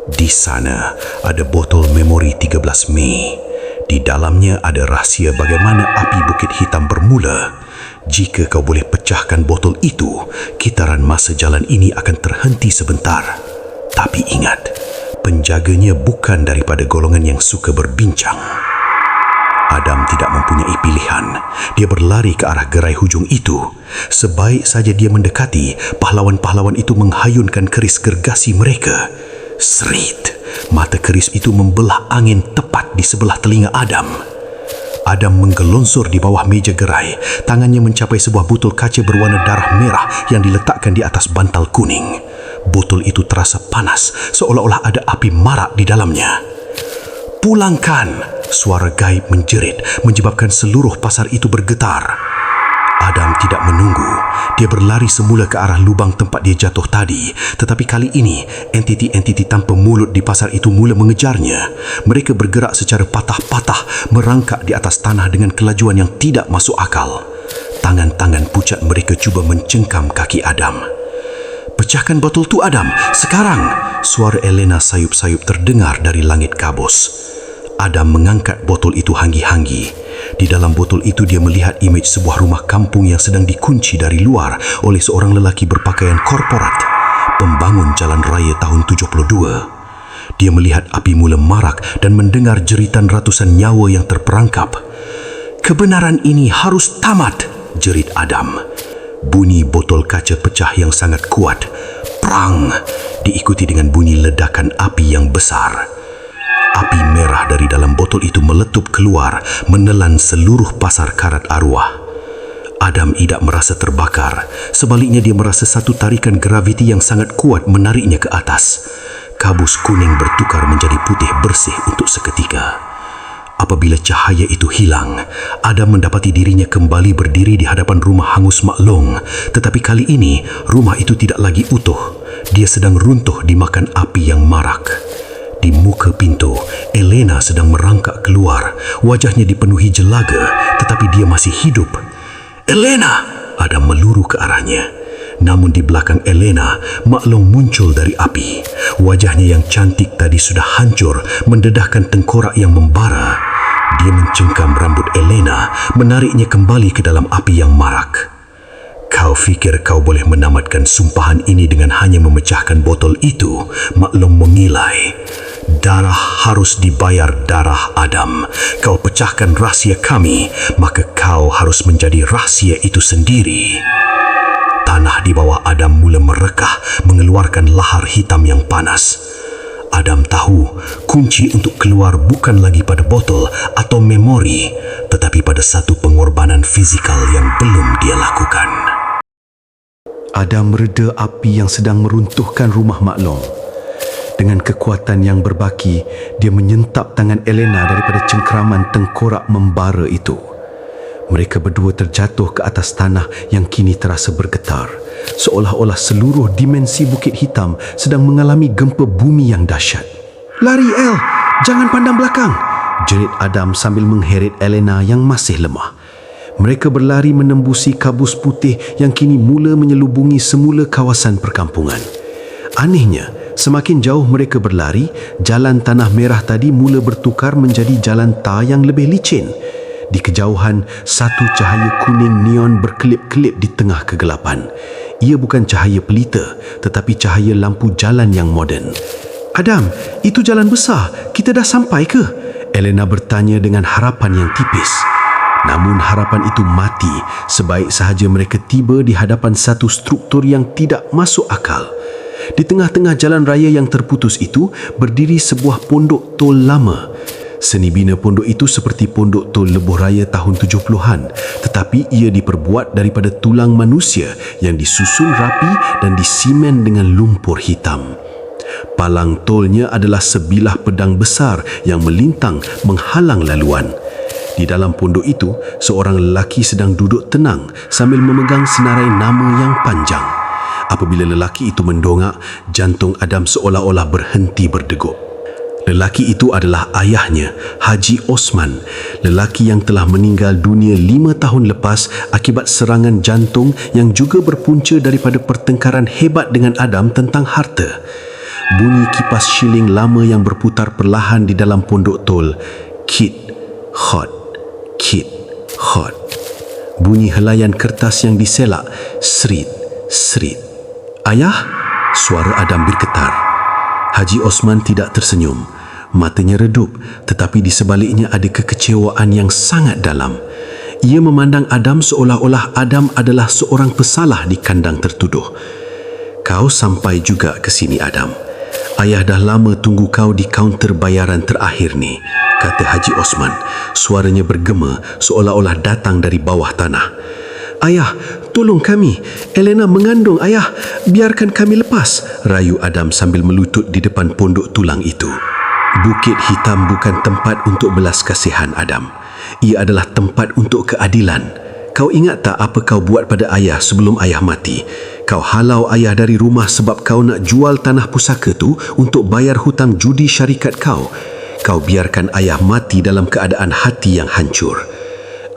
Di sana ada botol memori 13 Mei. Di dalamnya ada rahsia bagaimana api Bukit Hitam bermula. Jika kau boleh pecahkan botol itu, kitaran masa jalan ini akan terhenti sebentar. Tapi ingat, penjaganya bukan daripada golongan yang suka berbincang. Adam tidak mempunyai pilihan. Dia berlari ke arah gerai hujung itu. Sebaik saja dia mendekati, pahlawan-pahlawan itu menghayunkan keris gergasi mereka. Serit, mata keris itu membelah angin tepat di sebelah telinga Adam. Adam menggelonsor di bawah meja gerai. Tangannya mencapai sebuah botol kaca berwarna darah merah yang diletakkan di atas bantal kuning. Botol itu terasa panas, seolah-olah ada api marak di dalamnya. "Pulangkan!" suara gaib menjerit, menyebabkan seluruh pasar itu bergetar. Adam tidak menunggu. Dia berlari semula ke arah lubang tempat dia jatuh tadi. Tetapi kali ini, entiti-entiti tanpa mulut di pasar itu mula mengejarnya. Mereka bergerak secara patah-patah, merangkak di atas tanah dengan kelajuan yang tidak masuk akal. Tangan-tangan pucat mereka cuba mencengkam kaki Adam. "Pecahkan botol tu, Adam! Sekarang!" Suara Elena sayup-sayup terdengar dari langit kabus. Adam mengangkat botol itu hanggi-hanggi. Di dalam botol itu dia melihat imej sebuah rumah kampung yang sedang dikunci dari luar oleh seorang lelaki berpakaian korporat, pembangun jalan raya tahun 72. Dia melihat api mula marak dan mendengar jeritan ratusan nyawa yang terperangkap. "Kebenaran ini harus tamat!" jerit Adam. Bunyi botol kaca pecah yang sangat kuat. Prang! Diikuti dengan bunyi ledakan api yang besar. Api merah dari dalam botol itu meletup keluar, menelan seluruh pasar karat arwah. Adam tidak merasa terbakar. Sebaliknya dia merasa satu tarikan graviti yang sangat kuat menariknya ke atas. Kabus kuning bertukar menjadi putih bersih untuk seketika. Apabila cahaya itu hilang, Adam mendapati dirinya kembali berdiri di hadapan rumah hangus maklong. Tetapi kali ini, rumah itu tidak lagi utuh. Dia sedang runtuh dimakan api yang marak. Di muka pintu, Elena sedang merangkak keluar. Wajahnya dipenuhi jelaga, tetapi dia masih hidup. "Elena!" Adam meluru ke arahnya. Namun di belakang Elena, maklong muncul dari api. Wajahnya yang cantik tadi sudah hancur, mendedahkan tengkorak yang membara. Dia mencengkam rambut Elena, menariknya kembali ke dalam api yang marak. "Kau fikir kau boleh menamatkan sumpahan ini dengan hanya memecahkan botol itu?" Maklong mengilai. "Darah harus dibayar darah, Adam. Kau pecahkan rahsia kami, maka kau harus menjadi rahsia itu sendiri." Tanah di bawah Adam mula merekah, mengeluarkan lahar hitam yang panas. Adam tahu kunci untuk keluar bukan lagi pada botol atau memori, tetapi pada satu pengorbanan fizikal yang belum dia lakukan. Adam mereda api yang sedang meruntuhkan rumah maklong. Dengan kekuatan yang berbaki, dia menyentap tangan Elena daripada cengkeraman tengkorak membara itu. Mereka berdua terjatuh ke atas tanah yang kini terasa bergetar, seolah-olah seluruh dimensi Bukit Hitam sedang mengalami gempa bumi yang dahsyat. "Lari, El! Jangan pandang belakang!" jerit Adam sambil mengheret Elena yang masih lemah. Mereka berlari menembusi kabus putih yang kini mula menyelubungi semula kawasan perkampungan. Anehnya, semakin jauh mereka berlari, jalan tanah merah tadi mula bertukar menjadi jalan tar yang lebih licin. Di kejauhan, satu cahaya kuning neon berkelip-kelip di tengah kegelapan. Ia bukan cahaya pelita, tetapi cahaya lampu jalan yang moden. "Adam, itu jalan besar. Kita dah sampai ke?" Elena bertanya dengan harapan yang tipis. Namun harapan itu mati sebaik sahaja mereka tiba di hadapan satu struktur yang tidak masuk akal. Di tengah-tengah jalan raya yang terputus itu berdiri sebuah pondok tol lama. Seni bina pondok itu seperti pondok tol lebuh raya tahun 70-an, tetapi ia diperbuat daripada tulang manusia yang disusun rapi dan disimen dengan lumpur hitam. Palang tolnya adalah sebilah pedang besar yang melintang menghalang laluan. Di dalam pondok itu, seorang lelaki sedang duduk tenang sambil memegang senarai nama yang panjang. Apabila lelaki itu mendongak, jantung Adam seolah-olah berhenti berdegup. Lelaki itu adalah ayahnya, Haji Osman, lelaki yang telah meninggal dunia 5 tahun lepas akibat serangan jantung yang juga berpunca daripada pertengkaran hebat dengan Adam tentang harta. Bunyi kipas shilling lama yang berputar perlahan di dalam pondok tol. Kid, hot, kid, hot. Bunyi helaian kertas yang diselak. Serit, serit. "Ayah?" Suara Adam bergetar. Haji Osman tidak tersenyum. Matanya redup, tetapi di sebaliknya ada kekecewaan yang sangat dalam. Ia memandang Adam seolah-olah Adam adalah seorang pesalah di kandang tertuduh. "Kau sampai juga ke sini, Adam. Ayah dah lama tunggu kau di kaunter bayaran terakhir ni," kata Haji Osman. Suaranya bergema seolah-olah datang dari bawah tanah. "Ayah, tolong kami. Elena mengandung, ayah. Biarkan kami lepas," rayu Adam sambil melutut di depan pondok tulang itu. Bukit Hitam bukan tempat untuk belas kasihan, Adam. Ia adalah tempat untuk keadilan. Kau ingat tak apa kau buat pada ayah sebelum ayah mati? Kau halau ayah dari rumah sebab kau nak jual tanah pusaka tu untuk bayar hutang judi syarikat kau. Kau biarkan ayah mati dalam keadaan hati yang hancur.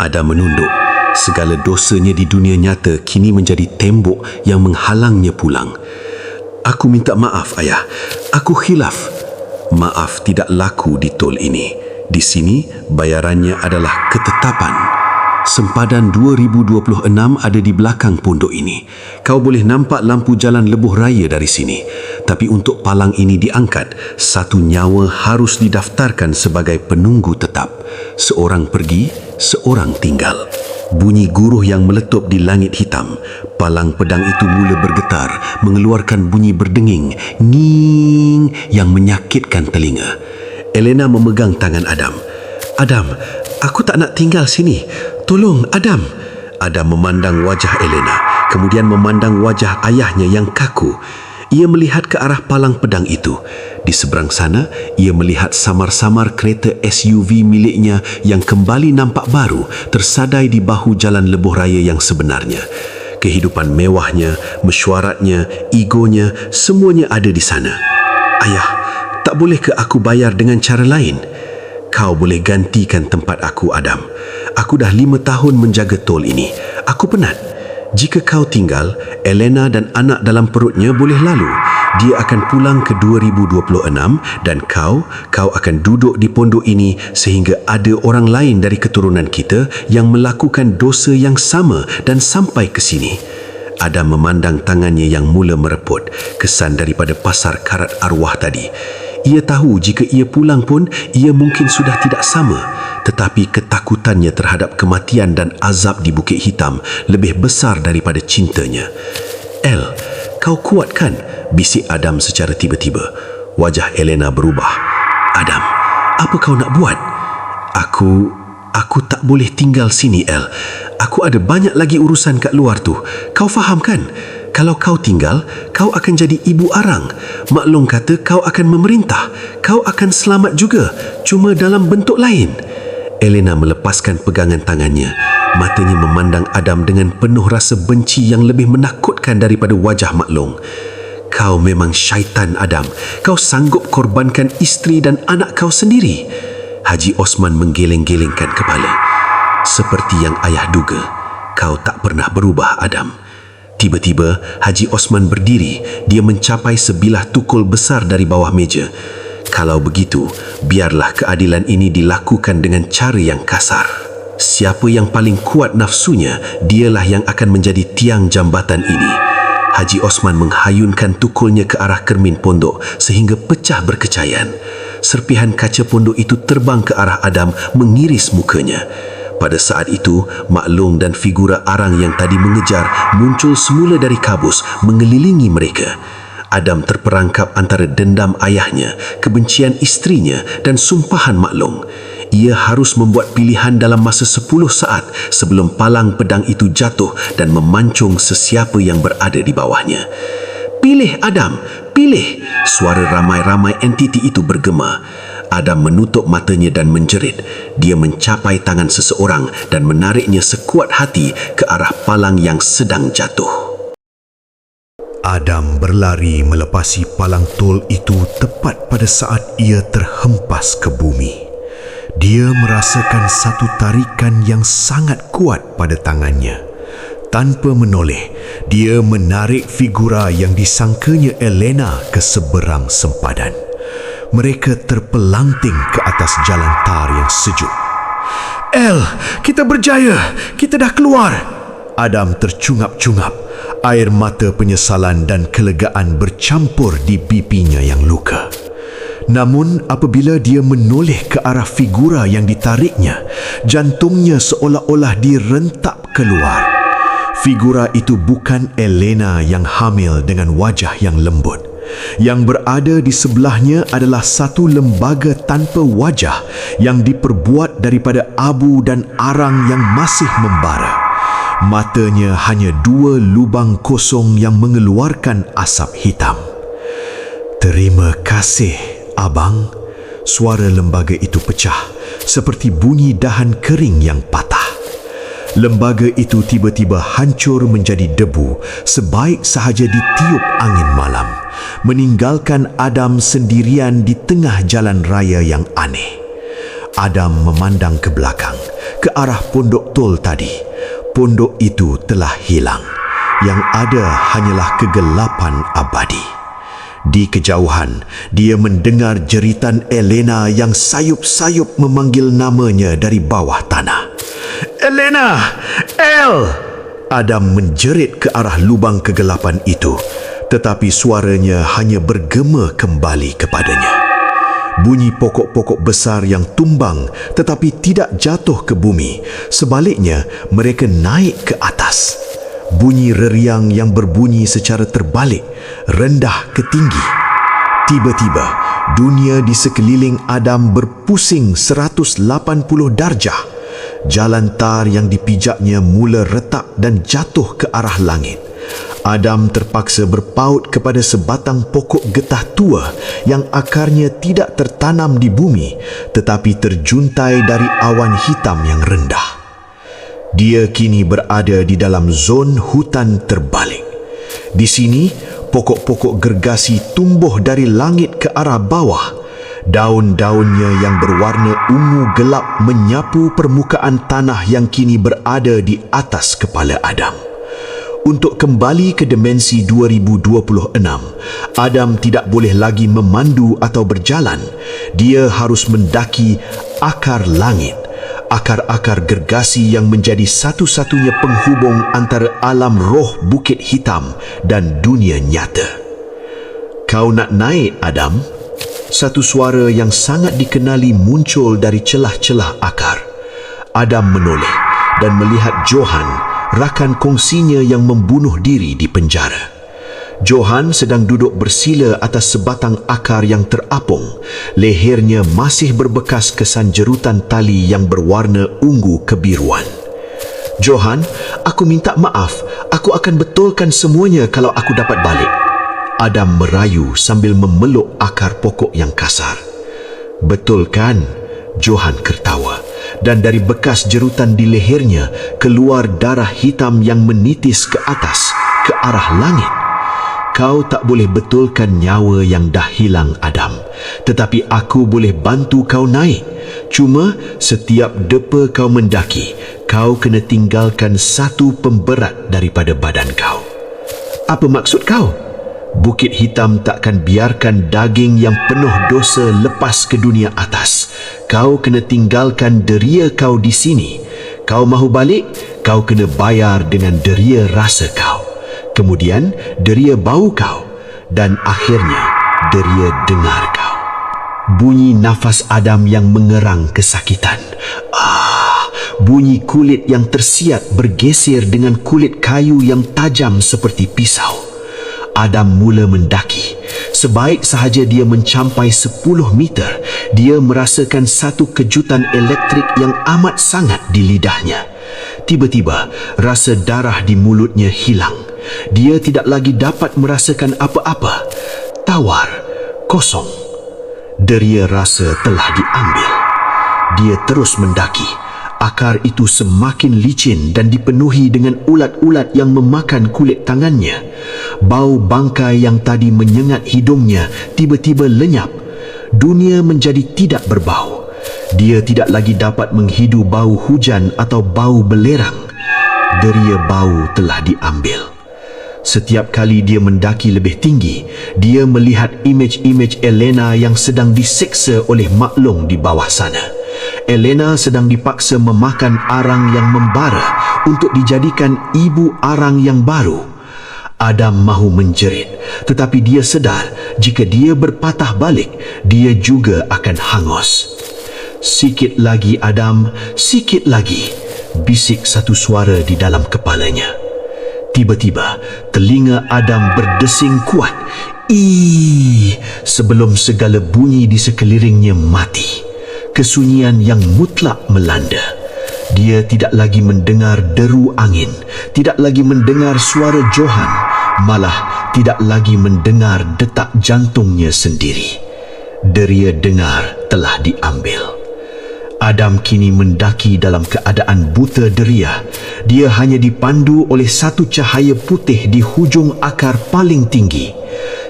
Adam menunduk. Segala dosanya di dunia nyata kini menjadi tembok yang menghalangnya pulang. "Aku minta maaf, ayah. Aku khilaf." Maaf tidak laku di tol ini. Di sini bayarannya adalah ketetapan. Sempadan 2026 ada di belakang pondok ini. Kau boleh nampak lampu jalan lebuh raya dari sini. Tapi untuk palang ini diangkat, satu nyawa harus didaftarkan sebagai penunggu tetap. Seorang pergi, seorang tinggal. Bunyi guruh yang meletup di langit hitam. Palang pedang itu mula bergetar, mengeluarkan bunyi berdenging, nging yang menyakitkan telinga. Elena memegang tangan Adam. "Adam, aku tak nak tinggal sini. Tolong, Adam." Adam memandang wajah Elena, kemudian memandang wajah ayahnya yang kaku. Ia melihat ke arah palang pedang itu. Di seberang sana, ia melihat samar-samar kereta SUV miliknya yang kembali nampak baru tersadai di bahu jalan lebuh raya yang sebenarnya. Kehidupan mewahnya, mesyuaratnya, egonya, semuanya ada di sana. "Ayah, tak boleh ke aku bayar dengan cara lain?" "Kau boleh gantikan tempat aku, Adam. Aku dah 5 tahun menjaga tol ini. Aku penat. Jika kau tinggal, Elena dan anak dalam perutnya boleh lalu. Dia akan pulang ke 2026 dan kau akan duduk di pondok ini sehingga ada orang lain dari keturunan kita yang melakukan dosa yang sama dan sampai ke sini." Adam memandang tangannya yang mula mereput, kesan daripada pasar karat arwah tadi. Ia tahu jika ia pulang pun, ia mungkin sudah tidak sama. Tetapi ketakutannya terhadap kematian dan azab di Bukit Hitam lebih besar daripada cintanya. "El, kau kuat kan?" bisik Adam secara tiba-tiba. Wajah Elena berubah. "Adam, apa kau nak buat?" Aku tak boleh tinggal sini, El. Aku ada banyak lagi urusan kat luar tu. Kau faham kan? Kalau kau tinggal, kau akan jadi ibu arang. Mak Long kata kau akan memerintah. Kau akan selamat juga, cuma dalam bentuk lain." Elena melepaskan pegangan tangannya. Matanya memandang Adam dengan penuh rasa benci yang lebih menakutkan daripada wajah Mak Long. "Kau memang syaitan, Adam. Kau sanggup korbankan isteri dan anak kau sendiri." Haji Osman menggeleng-gelengkan kepala. "Seperti yang ayah duga, kau tak pernah berubah, Adam." Tiba-tiba, Haji Osman berdiri. Dia mencapai sebilah tukul besar dari bawah meja. "Kalau begitu, biarlah keadilan ini dilakukan dengan cara yang kasar. Siapa yang paling kuat nafsunya, dialah yang akan menjadi tiang jambatan ini." Haji Osman menghayunkan tukulnya ke arah kermin pondok sehingga pecah berkecayan. Serpihan kaca pondok itu terbang ke arah Adam, mengiris mukanya. Pada saat itu, Mak Long dan figura arang yang tadi mengejar muncul semula dari kabus mengelilingi mereka. Adam terperangkap antara dendam ayahnya, kebencian isterinya dan sumpahan Mak Long. Ia harus membuat pilihan dalam masa 10 saat sebelum palang pedang itu jatuh dan memancung sesiapa yang berada di bawahnya. "Pilih, Adam, pilih!" Suara ramai-ramai entiti itu bergema. Adam menutup matanya dan menjerit. Dia mencapai tangan seseorang dan menariknya sekuat hati ke arah palang yang sedang jatuh. Adam berlari melepasi palang tol itu tepat pada saat ia terhempas ke bumi. Dia merasakan satu tarikan yang sangat kuat pada tangannya. Tanpa menoleh, dia menarik figura yang disangkanya Elena ke seberang sempadan. Mereka terpelanting ke atas jalan tar yang sejuk. El, kita berjaya. Kita dah keluar. Adam tercungap-cungap. Air mata penyesalan dan kelegaan bercampur di pipinya yang luka. Namun apabila dia menoleh ke arah figura yang ditariknya, jantungnya seolah-olah direntak keluar. Figura itu bukan Elena yang hamil dengan wajah yang lembut. Yang berada di sebelahnya adalah satu lembaga tanpa wajah yang diperbuat daripada abu dan arang yang masih membara. Matanya hanya 2 lubang kosong yang mengeluarkan asap hitam. "Terima kasih, Abang." Suara lembaga itu pecah seperti bunyi dahan kering yang patah. Lembaga itu tiba-tiba hancur menjadi debu sebaik sahaja ditiup angin malam, meninggalkan Adam sendirian di tengah jalan raya yang aneh. Adam memandang ke belakang, ke arah pondok tol tadi. Pondok itu telah hilang. Yang ada hanyalah kegelapan abadi. Di kejauhan, dia mendengar jeritan Elena yang sayup-sayup memanggil namanya dari bawah tanah. "Elena! El!" Adam menjerit ke arah lubang kegelapan itu, tetapi suaranya hanya bergema kembali kepadanya. Bunyi pokok-pokok besar yang tumbang tetapi tidak jatuh ke bumi. Sebaliknya, mereka naik ke atas. Bunyi reriang yang berbunyi secara terbalik, rendah ke tinggi. Tiba-tiba, dunia di sekeliling Adam berpusing 180 darjah. Jalan tar yang dipijaknya mula retak dan jatuh ke arah langit. Adam terpaksa berpaut kepada sebatang pokok getah tua yang akarnya tidak tertanam di bumi tetapi terjuntai dari awan hitam yang rendah. Dia kini berada di dalam zon hutan terbalik. Di sini, pokok-pokok gergasi tumbuh dari langit ke arah bawah. Daun-daunnya yang berwarna ungu gelap menyapu permukaan tanah yang kini berada di atas kepala Adam. Untuk kembali ke dimensi 2026, Adam tidak boleh lagi memandu atau berjalan. Dia harus mendaki akar langit, akar-akar gergasi yang menjadi satu-satunya penghubung antara alam roh Bukit Hitam dan dunia nyata. "Kau nak naik, Adam?" Satu suara yang sangat dikenali muncul dari celah-celah akar. Adam menoleh dan melihat Johan, rakan kongsinya yang membunuh diri di penjara. Johan sedang duduk bersila atas sebatang akar yang terapung. Lehernya masih berbekas kesan jerutan tali yang berwarna ungu kebiruan. "Johan, aku minta maaf. Aku akan betulkan semuanya kalau aku dapat balik." Adam merayu sambil memeluk akar pokok yang kasar. "Betulkan?" Johan tertawa. Dan dari bekas jerutan di lehernya keluar darah hitam yang menitis ke atas, ke arah langit. "Kau tak boleh betulkan nyawa yang dah hilang, Adam. Tetapi aku boleh bantu kau naik. Cuma setiap depa kau mendaki, kau kena tinggalkan satu pemberat daripada badan kau." "Apa maksud kau?" "Bukit Hitam takkan biarkan daging yang penuh dosa lepas ke dunia atas. Kau kena tinggalkan deria kau di sini. Kau mahu balik, kau kena bayar dengan deria rasa kau. Kemudian deria bau kau. Dan akhirnya deria dengar kau." Bunyi nafas Adam yang mengerang kesakitan. Bunyi kulit yang tersiat bergeser dengan kulit kayu yang tajam seperti pisau. Adam mula mendaki. Sebaik sahaja dia mencampai 10 meter, dia merasakan satu kejutan elektrik yang amat sangat di lidahnya. Tiba-tiba, rasa darah di mulutnya hilang. Dia tidak lagi dapat merasakan apa-apa. Tawar, kosong. Deria rasa telah diambil. Dia terus mendaki. Akar itu semakin licin dan dipenuhi dengan ulat-ulat yang memakan kulit tangannya. Bau bangkai yang tadi menyengat hidungnya tiba-tiba lenyap. Dunia menjadi tidak berbau. Dia tidak lagi dapat menghidu bau hujan atau bau belerang. Deria bau telah diambil. Setiap kali dia mendaki lebih tinggi, dia melihat imej-imej Elena yang sedang diseksa oleh maklum di bawah sana. Elena sedang dipaksa memakan arang yang membara untuk dijadikan ibu arang yang baru. Adam mahu menjerit, tetapi dia sedar jika dia berpatah balik, dia juga akan hangus. "Sikit lagi, Adam, sikit lagi," bisik satu suara di dalam kepalanya. Tiba-tiba, telinga Adam berdesing kuat. Sebelum segala bunyi di sekelilingnya mati. Kesunyian yang mutlak melanda. Dia tidak lagi mendengar deru angin, tidak lagi mendengar suara Johan, malah tidak lagi mendengar detak jantungnya sendiri. Deria dengar telah diambil. Adam kini mendaki dalam keadaan buta deria. Dia hanya dipandu oleh satu cahaya putih di hujung akar paling tinggi.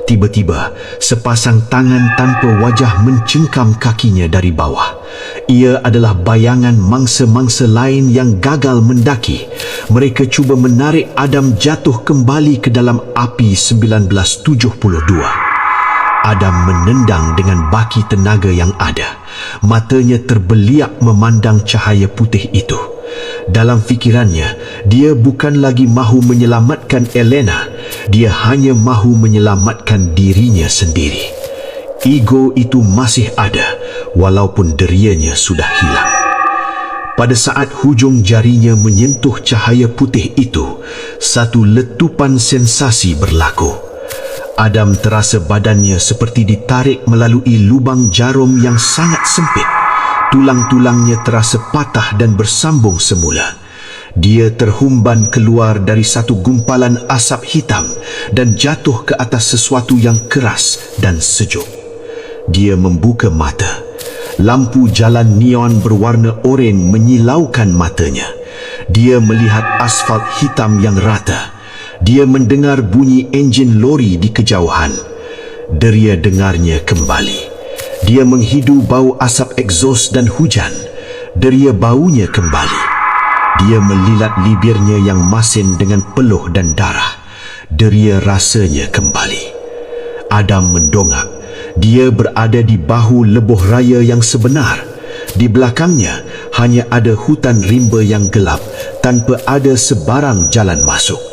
Tiba-tiba, sepasang tangan tanpa wajah mencengkam kakinya dari bawah. Ia adalah bayangan mangsa-mangsa lain yang gagal mendaki. Mereka cuba menarik Adam jatuh kembali ke dalam api 1972. Adam menendang dengan baki tenaga yang ada. Matanya terbeliak memandang cahaya putih itu. Dalam fikirannya, dia bukan lagi mahu menyelamatkan Elena, dia hanya mahu menyelamatkan dirinya sendiri. Ego itu masih ada, walaupun derianya sudah hilang. Pada saat hujung jarinya menyentuh cahaya putih itu, satu letupan sensasi berlaku. Adam terasa badannya seperti ditarik melalui lubang jarum yang sangat sempit. Tulang-tulangnya terasa patah dan bersambung semula. Dia terhumban keluar dari satu gumpalan asap hitam dan jatuh ke atas sesuatu yang keras dan sejuk. Dia membuka mata. Lampu jalan neon berwarna oranye menyilaukan matanya. Dia melihat asfalt hitam yang rata. Dia mendengar bunyi enjin lori di kejauhan. Deria dengarnya kembali. Dia menghidu bau asap egsos dan hujan. Deria baunya kembali. Dia melilat bibirnya yang masin dengan peluh dan darah. Deria rasanya kembali. Adam mendongak. Dia berada di bahu lebuh raya yang sebenar. Di belakangnya hanya ada hutan rimba yang gelap tanpa ada sebarang jalan masuk.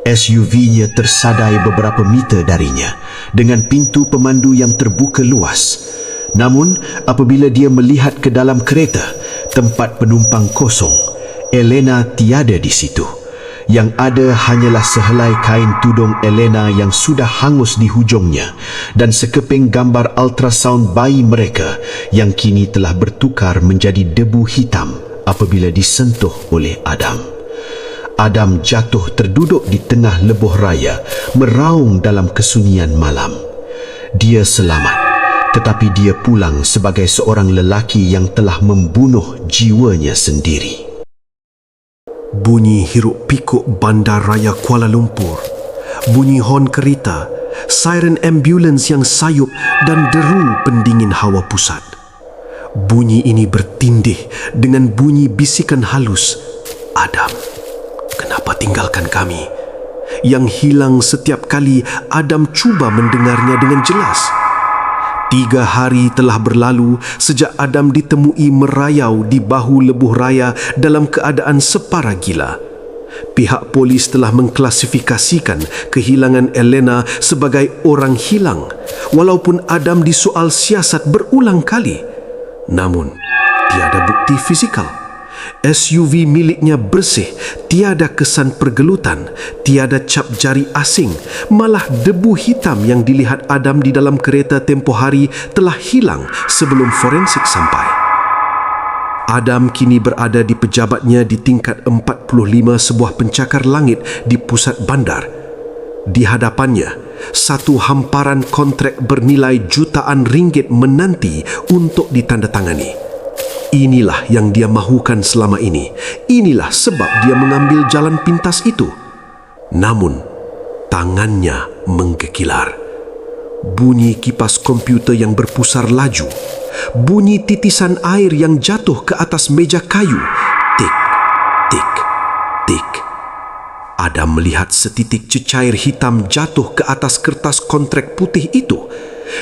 SUV-nya tersadai beberapa meter darinya dengan pintu pemandu yang terbuka luas. Namun, apabila dia melihat ke dalam kereta, tempat penumpang kosong, Elena tiada di situ. Yang ada hanyalah sehelai kain tudung Elena yang sudah hangus di hujungnya dan sekeping gambar ultrasound bayi mereka yang kini telah bertukar menjadi debu hitam apabila disentuh oleh Adam. Adam jatuh terduduk di tengah lebuh raya, meraung dalam kesunyian malam. Dia selamat. Tetapi dia pulang sebagai seorang lelaki yang telah membunuh jiwanya sendiri. Bunyi hiruk pikuk bandar raya Kuala Lumpur, bunyi hon kereta, siren ambulans yang sayup dan deru pendingin hawa pusat. Bunyi ini bertindih dengan bunyi bisikan halus, "Adam, kenapa tinggalkan kami?" Yang hilang setiap kali Adam cuba mendengarnya dengan jelas. 3 hari telah berlalu sejak Adam ditemui merayau di bahu lebuh raya dalam keadaan separa gila. Pihak polis telah mengklasifikasikan kehilangan Elena sebagai orang hilang, walaupun Adam disoal siasat berulang kali. Namun, tiada bukti fizikal. SUV miliknya bersih, tiada kesan pergelutan, tiada cap jari asing, malah debu hitam yang dilihat Adam di dalam kereta tempoh hari telah hilang sebelum forensik sampai. Adam kini berada di pejabatnya di tingkat 45 sebuah pencakar langit di pusat bandar. Di hadapannya, satu hamparan kontrak bernilai jutaan ringgit menanti untuk ditandatangani. Inilah yang dia mahukan selama ini. Inilah sebab dia mengambil jalan pintas itu. Namun, tangannya menggekilar. Bunyi kipas komputer yang berpusar laju. Bunyi titisan air yang jatuh ke atas meja kayu. Tik, tik, tik. Adam melihat setitik cecair hitam jatuh ke atas kertas kontrak putih itu.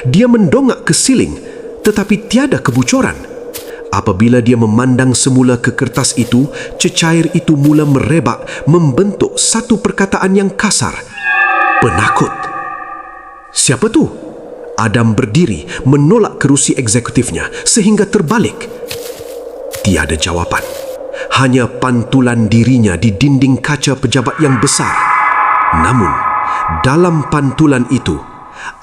Dia mendongak ke siling, tetapi tiada kebocoran. Apabila dia memandang semula ke kertas itu, cecair itu mula merebak membentuk satu perkataan yang kasar. Penakut. Siapa tu? Adam berdiri menolak kerusi eksekutifnya sehingga terbalik. Tiada jawapan. Hanya pantulan dirinya di dinding kaca pejabat yang besar. Namun, dalam pantulan itu,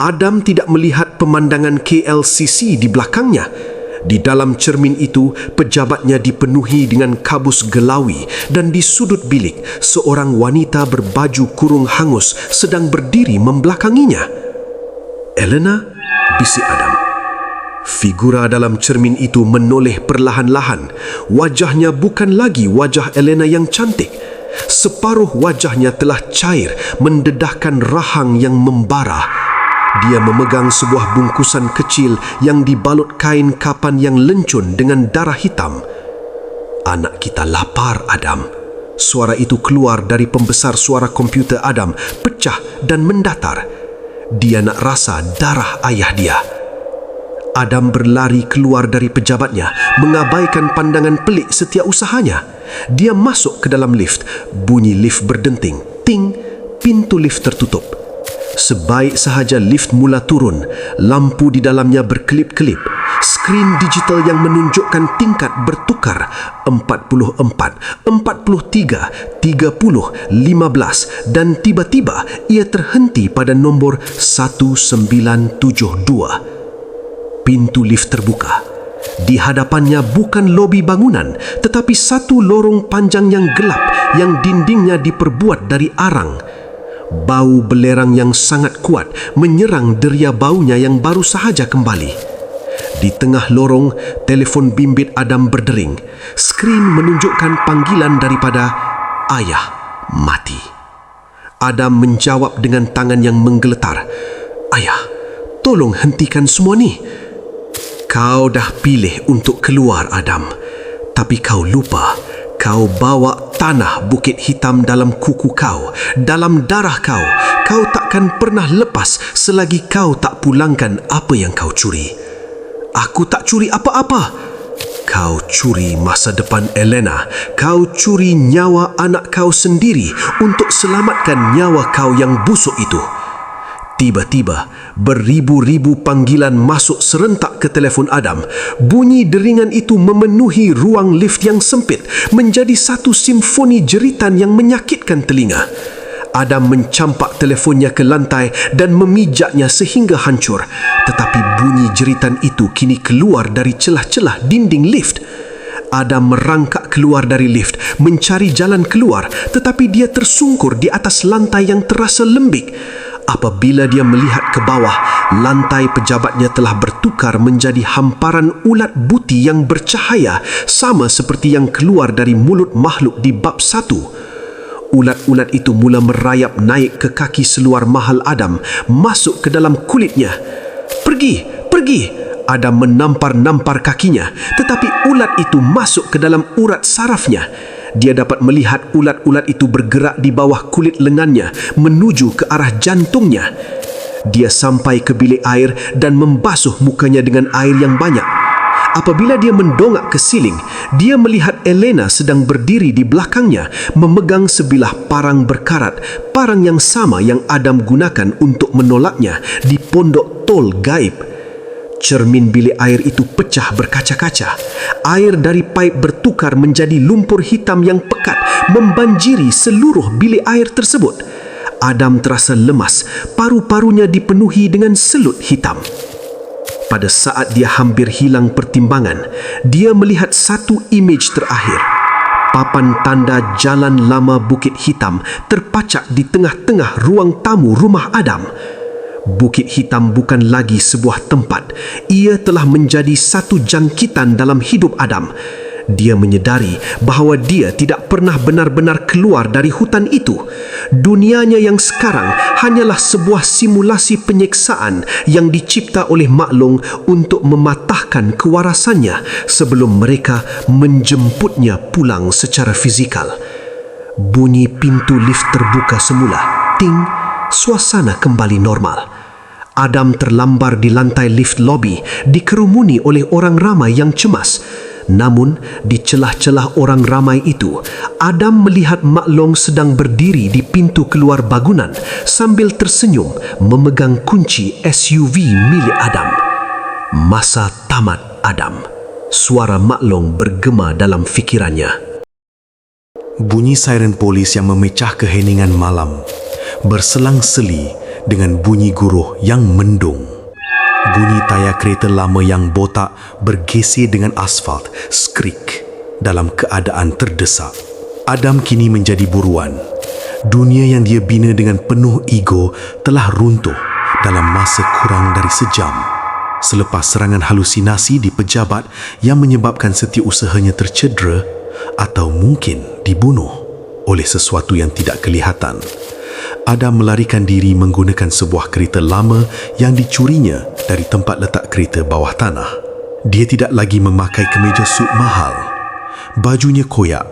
Adam tidak melihat pemandangan KLCC di belakangnya. Di dalam cermin itu, pejabatnya dipenuhi dengan kabus gelawi dan di sudut bilik, seorang wanita berbaju kurung hangus sedang berdiri membelakanginya. Elena, bisik Adam. Figura dalam cermin itu menoleh perlahan-lahan. Wajahnya bukan lagi wajah Elena yang cantik. Separuh wajahnya telah cair, mendedahkan rahang yang membara. Dia memegang sebuah bungkusan kecil yang dibalut kain kapan yang lencun dengan darah hitam. Anak kita lapar, Adam. Suara itu keluar dari pembesar suara komputer Adam, pecah dan mendatar. Dia nak rasa darah ayah dia. Adam berlari keluar dari pejabatnya, mengabaikan pandangan pelik setiausahanya. Dia masuk ke dalam lift. Bunyi lift berdenting. Ting, pintu lift tertutup. Sebaik sahaja lift mula turun, lampu di dalamnya berkelip-kelip. Skrin digital yang menunjukkan tingkat bertukar 44, 43, 30, 15 dan tiba-tiba ia terhenti pada nombor 1972. Pintu lift terbuka. Di hadapannya bukan lobi bangunan, tetapi satu lorong panjang yang gelap yang dindingnya diperbuat dari arang. Bau belerang yang sangat kuat menyerang deria baunya yang baru sahaja kembali. Di tengah lorong, telefon bimbit Adam berdering. Skrin menunjukkan panggilan daripada ayah mati. Adam menjawab dengan tangan yang menggeletar. Ayah, tolong hentikan semua ni. Kau dah pilih untuk keluar, Adam. Tapi kau lupa, kau bawa tanah Bukit Hitam dalam kuku kau, dalam darah kau. Kau takkan pernah lepas selagi kau tak pulangkan apa yang kau curi. Aku tak curi apa-apa. Kau curi masa depan Elena. Kau curi nyawa anak kau sendiri untuk selamatkan nyawa kau yang busuk itu. Tiba-tiba, beribu-ribu panggilan masuk serentak ke telefon Adam. Bunyi deringan itu memenuhi ruang lift yang sempit, menjadi satu simfoni jeritan yang menyakitkan telinga. Adam mencampak telefonnya ke lantai dan memijaknya sehingga hancur. Tetapi bunyi jeritan itu kini keluar dari celah-celah dinding lift. Adam merangkak keluar dari lift, mencari jalan keluar, tetapi dia tersungkur di atas lantai yang terasa lembik. Apabila dia melihat ke bawah, lantai pejabatnya telah bertukar menjadi hamparan ulat buti yang bercahaya, sama seperti yang keluar dari mulut makhluk di bab 1. Ulat-ulat itu mula merayap naik ke kaki seluar mahal Adam, masuk ke dalam kulitnya. Pergi, pergi! Adam menampar-nampar kakinya, tetapi ulat itu masuk ke dalam urat sarafnya. Dia dapat melihat ulat-ulat itu bergerak di bawah kulit lengannya menuju ke arah jantungnya. Dia sampai ke bilik air dan membasuh mukanya dengan air yang banyak. Apabila dia mendongak ke siling, dia melihat Elena sedang berdiri di belakangnya memegang sebilah parang berkarat, parang yang sama yang Adam gunakan untuk menolaknya di pondok tol gaib. Cermin bilik air itu pecah berkaca-kaca. Air dari paip bertukar menjadi lumpur hitam yang pekat membanjiri seluruh bilik air tersebut. Adam terasa lemas, paru-parunya dipenuhi dengan selut hitam. Pada saat dia hampir hilang pertimbangan, dia melihat satu imej terakhir. Papan tanda Jalan Lama Bukit Hitam terpacak di tengah-tengah ruang tamu rumah Adam. Bukit Hitam bukan lagi sebuah tempat. Ia telah menjadi satu jangkitan dalam hidup Adam. Dia menyedari bahawa dia tidak pernah benar-benar keluar dari hutan itu. Dunianya yang sekarang hanyalah sebuah simulasi penyiksaan yang dicipta oleh maklong untuk mematahkan kewarasannya sebelum mereka menjemputnya pulang secara fizikal. Bunyi pintu lift terbuka semula. Ting, suasana kembali normal. Adam terlambar di lantai lift lobi, dikerumuni oleh orang ramai yang cemas. Namun, di celah-celah orang ramai itu, Adam melihat Mak Long sedang berdiri di pintu keluar bangunan sambil tersenyum memegang kunci SUV milik Adam. Masa tamat Adam. Suara Mak Long bergema dalam fikirannya. Bunyi siren polis yang memecah keheningan malam berselang-seli dengan bunyi guruh yang mendung. Bunyi tayar kereta lama yang botak bergeser dengan asfalt, skrik dalam keadaan terdesak. Adam kini menjadi buruan. Dunia yang dia bina dengan penuh ego telah runtuh dalam masa kurang dari sejam. Selepas serangan halusinasi di pejabat yang menyebabkan setiausahanya tercedera atau mungkin dibunuh oleh sesuatu yang tidak kelihatan. Adam melarikan diri menggunakan sebuah kereta lama yang dicurinya dari tempat letak kereta bawah tanah. Dia tidak lagi memakai kemeja suit mahal. Bajunya koyak,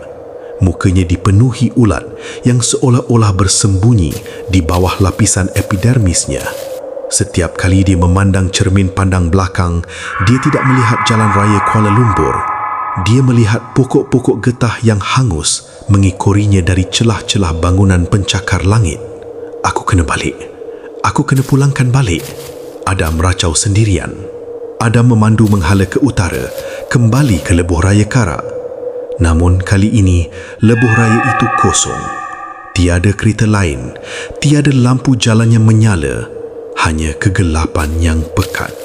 mukanya dipenuhi ulat yang seolah-olah bersembunyi di bawah lapisan epidermisnya. Setiap kali dia memandang cermin pandang belakang, dia tidak melihat jalan raya Kuala Lumpur. Dia melihat pokok-pokok getah yang hangus mengikorinya dari celah-celah bangunan pencakar langit. Aku kena balik. Aku kena pulangkan balik. Adam meracau sendirian. Adam memandu menghala ke utara, kembali ke Lebuh Raya Karak. Namun kali ini, lebuh raya itu kosong. Tiada kereta lain, tiada lampu jalan yang menyala, hanya kegelapan yang pekat.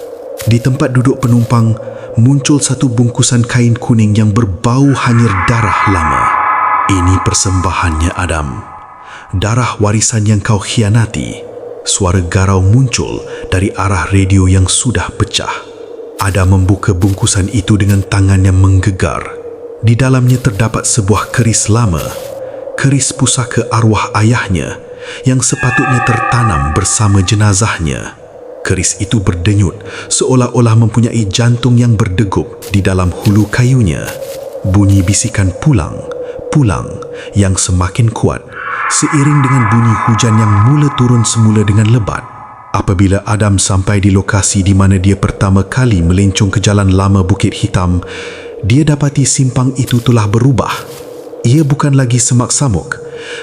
Di tempat duduk penumpang, muncul satu bungkusan kain kuning yang berbau hanyir darah lama. Ini persembahannya, Adam. Darah warisan yang kau khianati. Suara garau muncul dari arah radio yang sudah pecah. Adam membuka bungkusan itu dengan tangan yang menggegar. Di dalamnya terdapat sebuah keris lama, keris pusaka arwah ayahnya yang sepatutnya tertanam bersama jenazahnya. Keris itu berdenyut seolah-olah mempunyai jantung yang berdegup di dalam hulu kayunya. Bunyi bisikan pulang, pulang yang semakin kuat seiring dengan bunyi hujan yang mula turun semula dengan lebat. Apabila Adam sampai di lokasi di mana dia pertama kali melencong ke jalan lama Bukit Hitam, dia dapati simpang itu telah berubah. Ia bukan lagi semak samuk,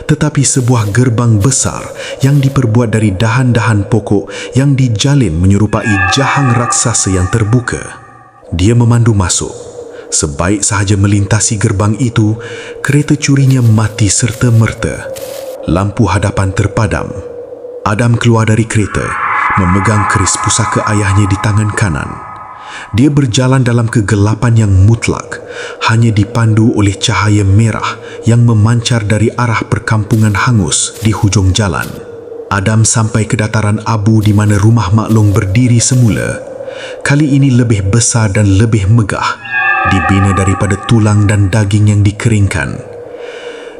tetapi sebuah gerbang besar yang diperbuat dari dahan-dahan pokok yang dijalin menyerupai jahang raksasa yang terbuka. Dia memandu masuk. Sebaik sahaja melintasi gerbang itu, kereta curinya mati serta-merta. Lampu hadapan terpadam. Adam keluar dari kereta, memegang keris pusaka ayahnya di tangan kanan. Dia berjalan dalam kegelapan yang mutlak, hanya dipandu oleh cahaya merah yang memancar dari arah perkampungan hangus di hujung jalan. Adam sampai ke dataran abu di mana rumah Mak Long berdiri semula. Kali ini lebih besar dan lebih megah, dibina daripada tulang dan daging yang dikeringkan.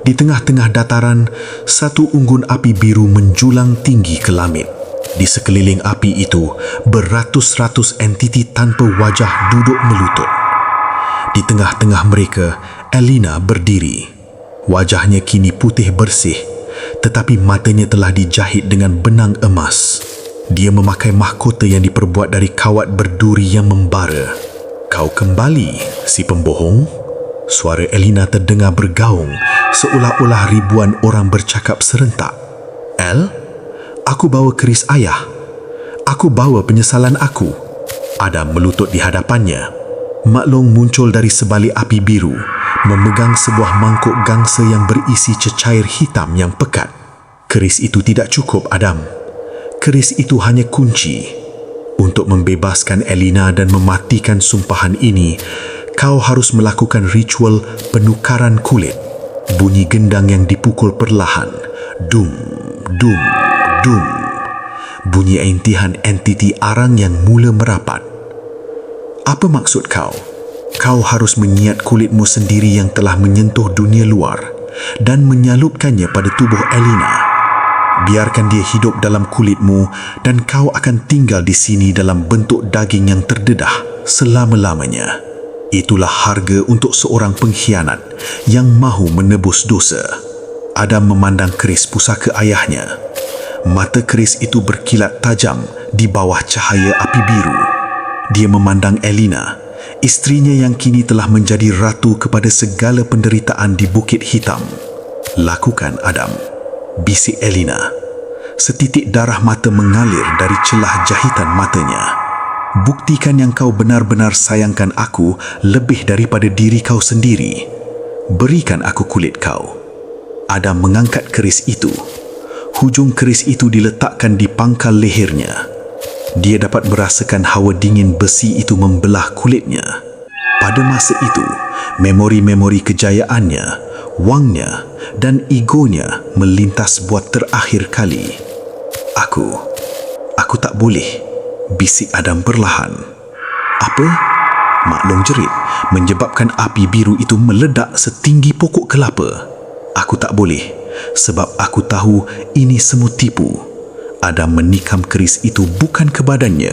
Di tengah-tengah dataran, satu unggun api biru menjulang tinggi ke langit. Di sekeliling api itu, beratus-ratus entiti tanpa wajah duduk melutut. Di tengah-tengah mereka, Elina berdiri. Wajahnya kini putih bersih, tetapi matanya telah dijahit dengan benang emas. Dia memakai mahkota yang diperbuat dari kawat berduri yang membara. "Kau kembali, si pembohong?" Suara Elina terdengar bergaung, seolah-olah ribuan orang bercakap serentak. "El, aku bawa keris ayah. Aku bawa penyesalan aku." Adam melutut di hadapannya. Mak Long muncul dari sebalik api biru, memegang sebuah mangkuk gangsa yang berisi cecair hitam yang pekat. "Keris itu tidak cukup, Adam. Keris itu hanya kunci. Untuk membebaskan Elina dan mematikan sumpahan ini, kau harus melakukan ritual penukaran kulit." Bunyi gendang yang dipukul perlahan. Dum, dum, dum. Bunyi intihan entiti arang yang mula merapat. "Apa maksud kau? Kau harus menyiat kulitmu sendiri yang telah menyentuh dunia luar dan menyalupkannya pada tubuh Elina. Biarkan dia hidup dalam kulitmu dan kau akan tinggal di sini dalam bentuk daging yang terdedah selama-lamanya. Itulah harga untuk seorang pengkhianat yang mahu menebus dosa." Adam memandang keris pusaka ayahnya. Mata keris itu berkilat tajam di bawah cahaya api biru. Dia memandang Elina Isterinya yang kini telah menjadi ratu kepada segala penderitaan di Bukit Hitam. Lakukan, Adam, bisik Elina. Setitik darah mata mengalir dari celah jahitan matanya. Buktikan yang kau benar-benar sayangkan aku lebih daripada diri kau sendiri. Berikan aku kulit kau. Adam mengangkat keris itu. Hujung keris itu diletakkan di pangkal lehernya. Dia dapat merasakan hawa dingin besi itu membelah kulitnya. Pada masa itu, memori-memori kejayaannya, wangnya dan egonya melintas buat terakhir kali. Aku tak boleh, bisik Adam perlahan. Apa? Maklong jerit, menyebabkan api biru itu meledak setinggi pokok kelapa. Aku tak boleh, sebab aku tahu ini semua tipu. Adam menikam keris itu bukan ke badannya,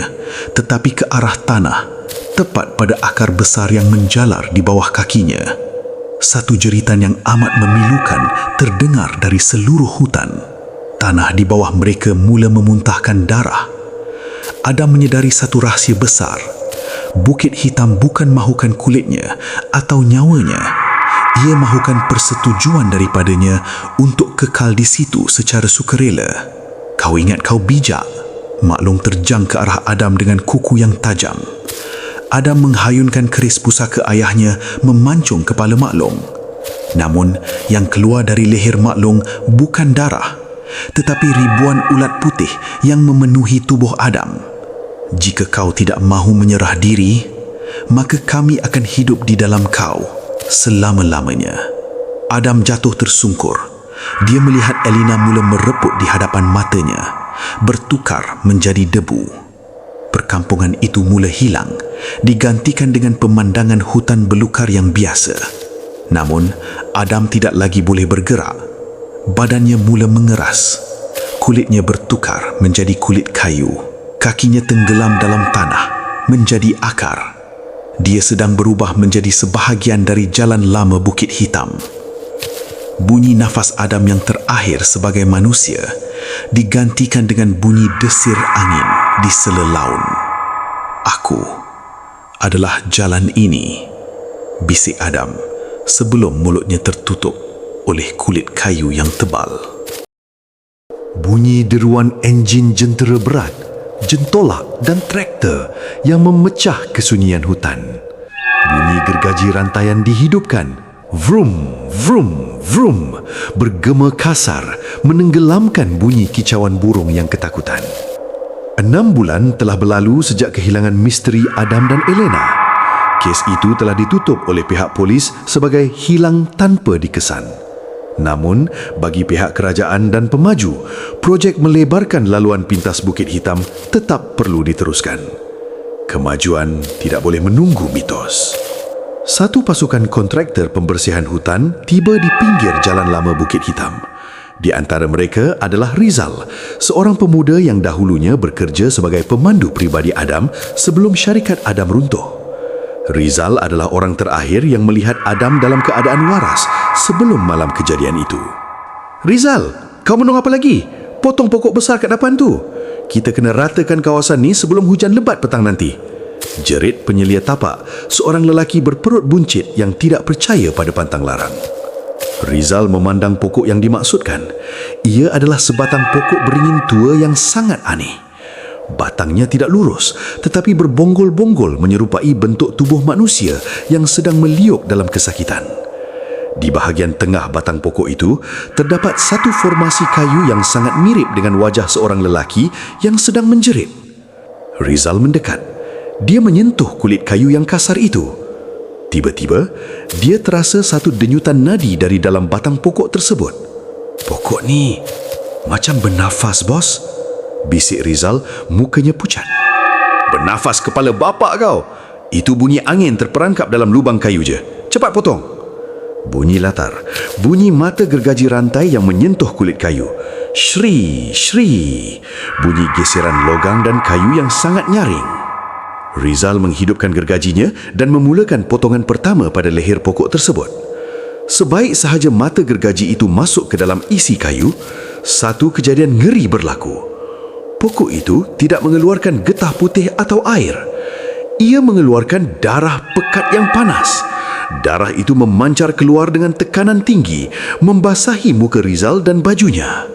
tetapi ke arah tanah, tepat pada akar besar yang menjalar di bawah kakinya. Satu jeritan yang amat memilukan terdengar dari seluruh hutan. Tanah di bawah mereka mula memuntahkan darah. Adam menyedari satu rahsia besar. Bukit Hitam bukan mahukan kulitnya atau nyawanya. Ia mahukan persetujuan daripadanya untuk kekal di situ secara sukarela. Kau ingat kau bijak? Maklong terjang ke arah Adam dengan kuku yang tajam. Adam menghayunkan keris pusaka ayahnya memancung kepala Maklong. Namun, yang keluar dari leher Maklong bukan darah, tetapi ribuan ulat putih yang memenuhi tubuh Adam. Jika kau tidak mahu menyerah diri, maka kami akan hidup di dalam kau selama-lamanya. Adam jatuh tersungkur. Dia melihat Elina mula mereput di hadapan matanya, bertukar menjadi debu. Perkampungan itu mula hilang, digantikan dengan pemandangan hutan belukar yang biasa. Namun, Adam tidak lagi boleh bergerak. Badannya mula mengeras. Kulitnya bertukar menjadi kulit kayu. Kakinya tenggelam dalam tanah, menjadi akar. Dia sedang berubah menjadi sebahagian dari jalan lama Bukit Hitam. Bunyi nafas Adam yang terakhir sebagai manusia digantikan dengan bunyi desir angin di sela laun. Aku adalah jalan ini, bisik Adam sebelum mulutnya tertutup oleh kulit kayu yang tebal. Bunyi deruan enjin jentera berat, jentolak dan traktor yang memecah kesunyian hutan. Bunyi gergaji rantaian dihidupkan. Vroom, vroom, vroom, bergema kasar menenggelamkan bunyi kicauan burung yang ketakutan. 6 bulan telah berlalu sejak kehilangan misteri Adam dan Elena. Kes itu telah ditutup oleh pihak polis sebagai hilang tanpa dikesan. Namun, bagi pihak kerajaan dan pemaju, projek melebarkan laluan pintas Bukit Hitam tetap perlu diteruskan. Kemajuan tidak boleh menunggu mitos. Satu pasukan kontraktor pembersihan hutan tiba di pinggir jalan lama Bukit Hitam. Di antara mereka adalah Rizal, seorang pemuda yang dahulunya bekerja sebagai pemandu pribadi Adam sebelum syarikat Adam runtuh. Rizal adalah orang terakhir yang melihat Adam dalam keadaan waras sebelum malam kejadian itu. Rizal, kau menung apa lagi? Potong pokok besar kat depan tu. Kita kena ratakan kawasan ni sebelum hujan lebat petang nanti. Jerit penyelia tapak, seorang lelaki berperut buncit yang tidak percaya pada pantang larang. Rizal memandang pokok yang dimaksudkan. Ia adalah sebatang pokok beringin tua yang sangat aneh. Batangnya tidak lurus, tetapi berbonggol-bonggol menyerupai bentuk tubuh manusia yang sedang meliuk dalam kesakitan. Di bahagian tengah batang pokok itu, terdapat satu formasi kayu yang sangat mirip dengan wajah seorang lelaki yang sedang menjerit. Rizal mendekat. Dia menyentuh kulit kayu yang kasar itu. Tiba-tiba, dia terasa satu denyutan nadi dari dalam batang pokok tersebut. Pokok ni macam bernafas, bos. Bisik Rizal, mukanya pucat. Bernafas kepala bapak kau. Itu bunyi angin terperangkap dalam lubang kayu je. Cepat potong. Bunyi latar. Bunyi mata gergaji rantai yang menyentuh kulit kayu. Shri, shri. Bunyi geseran logam dan kayu yang sangat nyaring. Rizal menghidupkan gergajinya dan memulakan potongan pertama pada leher pokok tersebut. Sebaik sahaja mata gergaji itu masuk ke dalam isi kayu, satu kejadian ngeri berlaku. Pokok itu tidak mengeluarkan getah putih atau air. ia mengeluarkan darah pekat yang panas. Darah itu memancar keluar dengan tekanan tinggi, membasahi muka Rizal dan bajunya.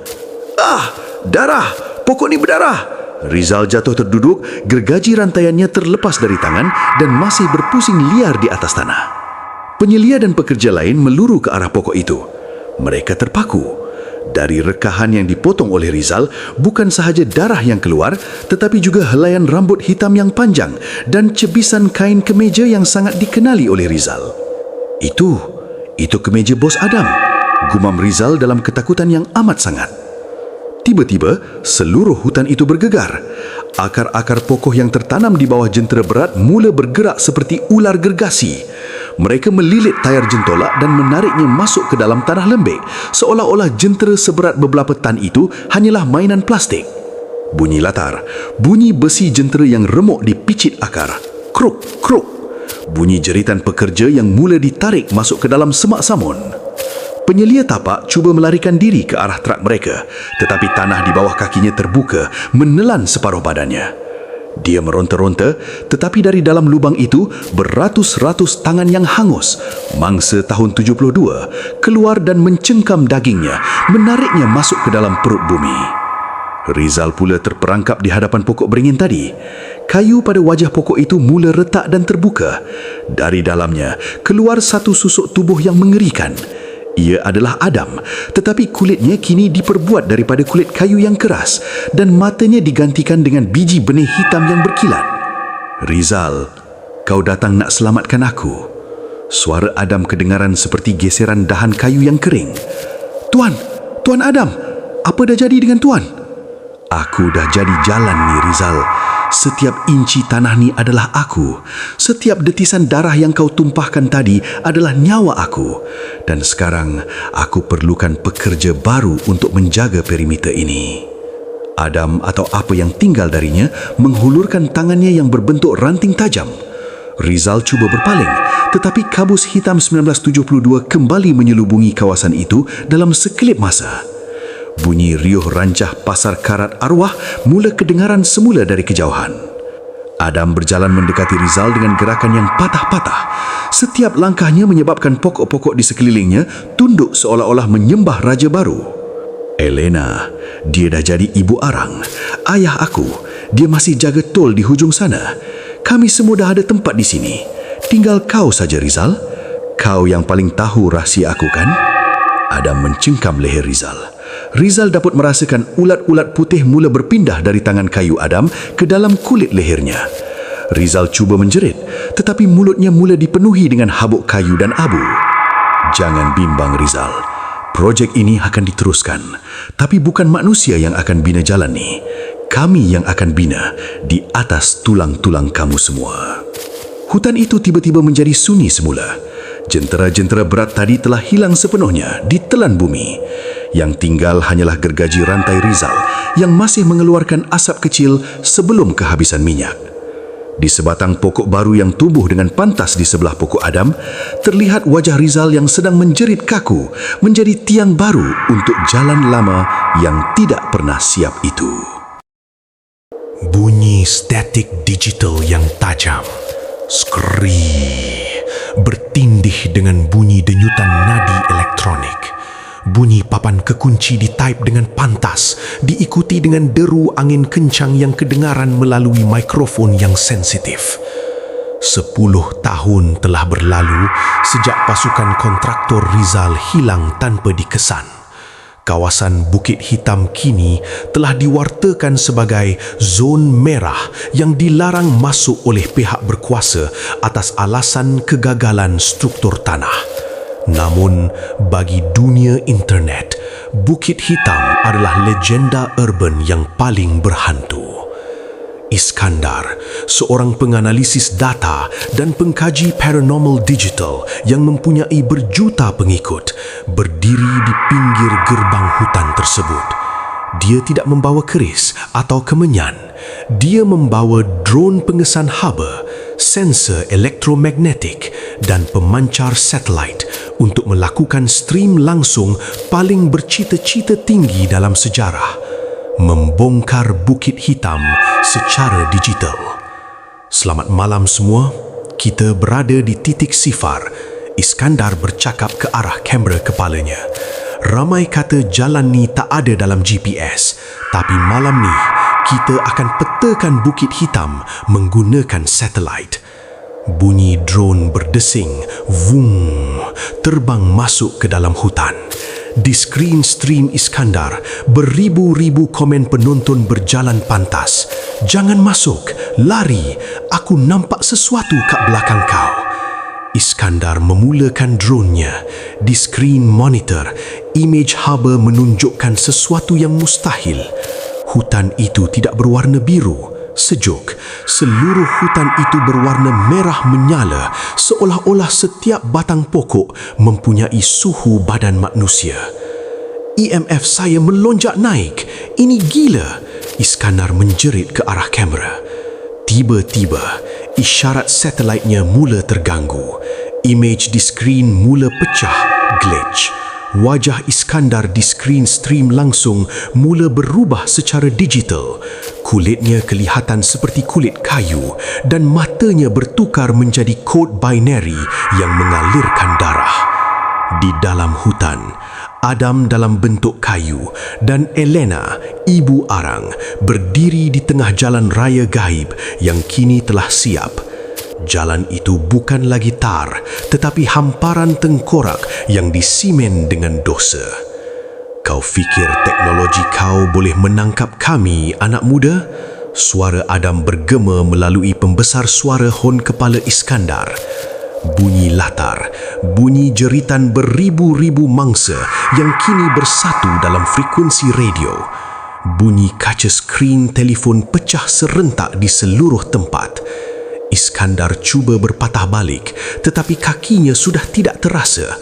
Ah, darah! Pokok ni berdarah! Rizal jatuh terduduk, gergaji rantaiannya terlepas dari tangan dan masih berpusing liar di atas tanah. Penyelia dan pekerja lain meluru ke arah pokok itu. Mereka terpaku. Dari rekahan yang dipotong oleh Rizal, bukan sahaja darah yang keluar, tetapi juga helaian rambut hitam yang panjang dan cebisan kain kemeja yang sangat dikenali oleh Rizal. Itu kemeja bos Adam, gumam Rizal dalam ketakutan yang amat sangat. Tiba-tiba, seluruh hutan itu bergegar. Akar-akar pokok yang tertanam di bawah jentera berat mula bergerak seperti ular gergasi. Mereka melilit tayar jentolak dan menariknya masuk ke dalam tanah lembik, seolah-olah jentera seberat beberapa tan itu hanyalah mainan plastik. Bunyi latar, bunyi besi jentera yang remuk dipicit akar. Kruk, kruk. Bunyi jeritan pekerja yang mula ditarik masuk ke dalam semak samun. Penyelia tapak cuba melarikan diri ke arah trak mereka, tetapi tanah di bawah kakinya terbuka, menelan separuh badannya. Dia meronta-ronta, tetapi dari dalam lubang itu beratus-ratus tangan yang hangus, mangsa tahun 72, keluar dan mencengkam dagingnya, menariknya masuk ke dalam perut bumi. Rizal pula terperangkap di hadapan pokok beringin tadi. Kayu pada wajah pokok itu mula retak dan terbuka. Dari dalamnya keluar satu susuk tubuh yang mengerikan. Ia adalah Adam, tetapi kulitnya kini diperbuat daripada kulit kayu yang keras dan matanya digantikan dengan biji benih hitam yang berkilat. Rizal, kau datang nak selamatkan aku. Suara Adam kedengaran seperti geseran dahan kayu yang kering. Tuan Adam, apa dah jadi dengan Tuan? Aku dah jadi jalan ni, Rizal. Setiap inci tanah ni adalah aku. Setiap detisan darah yang kau tumpahkan tadi adalah nyawa aku. Dan sekarang aku perlukan pekerja baru untuk menjaga perimeter ini. Adam atau apa yang tinggal darinya menghulurkan tangannya yang berbentuk ranting tajam. Rizal cuba berpaling, tetapi kabus hitam 1972 kembali menyelubungi kawasan itu dalam sekelip masa. Bunyi riuh rancah pasar karat arwah mula kedengaran semula dari kejauhan. Adam berjalan mendekati Rizal dengan gerakan yang patah-patah. Setiap langkahnya menyebabkan pokok-pokok di sekelilingnya tunduk seolah-olah menyembah raja baru. Elena, dia dah jadi ibu arang. Ayah aku, dia masih jaga tol di hujung sana. Kami semua dah ada tempat di sini. Tinggal kau saja, Rizal. Kau yang paling tahu rahsia aku, kan? Adam mencengkam leher Rizal. Rizal dapat merasakan ulat-ulat putih mula berpindah dari tangan kayu Adam ke dalam kulit lehernya. Rizal cuba menjerit, tetapi mulutnya mula dipenuhi dengan habuk kayu dan abu. Jangan bimbang, Rizal. Projek ini akan diteruskan, tapi bukan manusia yang akan bina jalan ni. Kami yang akan bina di atas tulang-tulang kamu semua. Hutan itu tiba-tiba menjadi sunyi semula. Jentera-jentera berat tadi telah hilang sepenuhnya, ditelan bumi. Yang tinggal hanyalah gergaji rantai Rizal yang masih mengeluarkan asap kecil sebelum kehabisan minyak. Di sebatang pokok baru yang tumbuh dengan pantas di sebelah pokok Adam, terlihat wajah Rizal yang sedang menjerit kaku menjadi tiang baru untuk jalan lama yang tidak pernah siap itu. Bunyi statik digital yang tajam, skrii, bertindih dengan bunyi denyutan nadi elektronik. Bunyi papan kekunci ditaip dengan pantas, diikuti dengan deru angin kencang yang kedengaran melalui mikrofon yang sensitif. 10 tahun telah berlalu sejak pasukan kontraktor Rizal hilang tanpa dikesan. Kawasan Bukit Hitam kini telah diwartakan sebagai zon merah yang dilarang masuk oleh pihak berkuasa atas alasan kegagalan struktur tanah. Namun, bagi dunia internet, Bukit Hitam adalah legenda urban yang paling berhantu. Iskandar, seorang penganalisis data dan pengkaji paranormal digital yang mempunyai berjuta pengikut, berdiri di pinggir gerbang hutan tersebut. Dia tidak membawa keris atau kemenyan. Dia membawa drone pengesan haba, sensor elektromagnetik dan pemancar satelit untuk melakukan stream langsung paling bercita-cita tinggi dalam sejarah, membongkar Bukit Hitam secara digital. Selamat malam semua. Kita berada di titik sifar. Iskandar bercakap ke arah kamera kepalanya. Ramai kata jalan ni tak ada dalam GPS, tapi malam ni kita akan petakan Bukit Hitam menggunakan satelit. Bunyi drone berdesing, vung, terbang masuk ke dalam hutan. Di skrin stream Iskandar, beribu-ribu komen penonton berjalan pantas. Jangan masuk, lari, aku nampak sesuatu kat belakang kau. Iskandar memulakan drone-nya. Di skrin monitor, image haba menunjukkan sesuatu yang mustahil. Hutan itu tidak berwarna biru, sejuk. Seluruh hutan itu berwarna merah menyala, seolah-olah setiap batang pokok mempunyai suhu badan manusia. EMF saya melonjak naik. Ini gila. Iskandar menjerit ke arah kamera. Tiba-tiba, isyarat satelitnya mula terganggu. Image di skrin mula pecah, glitch. Wajah Iskandar di skrin stream langsung mula berubah secara digital. Kulitnya kelihatan seperti kulit kayu dan matanya bertukar menjadi kod binary yang mengalirkan darah. Di dalam hutan, Adam dalam bentuk kayu dan Elena, ibu arang, berdiri di tengah jalan raya gaib yang kini telah siap. Jalan itu bukan lagi tar, tetapi hamparan tengkorak yang disimen dengan dosa. Kau fikir teknologi kau boleh menangkap kami, anak muda? Suara Adam bergema melalui pembesar suara hon kepala Iskandar. Bunyi latar, bunyi jeritan beribu-ribu mangsa yang kini bersatu dalam frekuensi radio. Bunyi kaca skrin telefon pecah serentak di seluruh tempat. Iskandar cuba berpatah balik, tetapi kakinya sudah tidak terasa.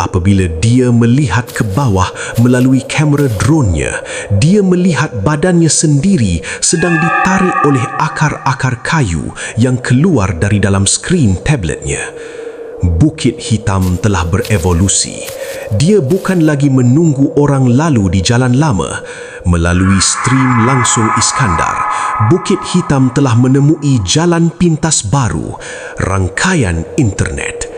Apabila dia melihat ke bawah melalui kamera drone-nya, dia melihat badannya sendiri sedang ditarik oleh akar-akar kayu yang keluar dari dalam skrin tabletnya. Bukit Hitam telah berevolusi. Dia bukan lagi menunggu orang lalu di jalan lama. Melalui stream langsung Iskandar, Bukit Hitam telah menemui jalan pintas baru, rangkaian internet.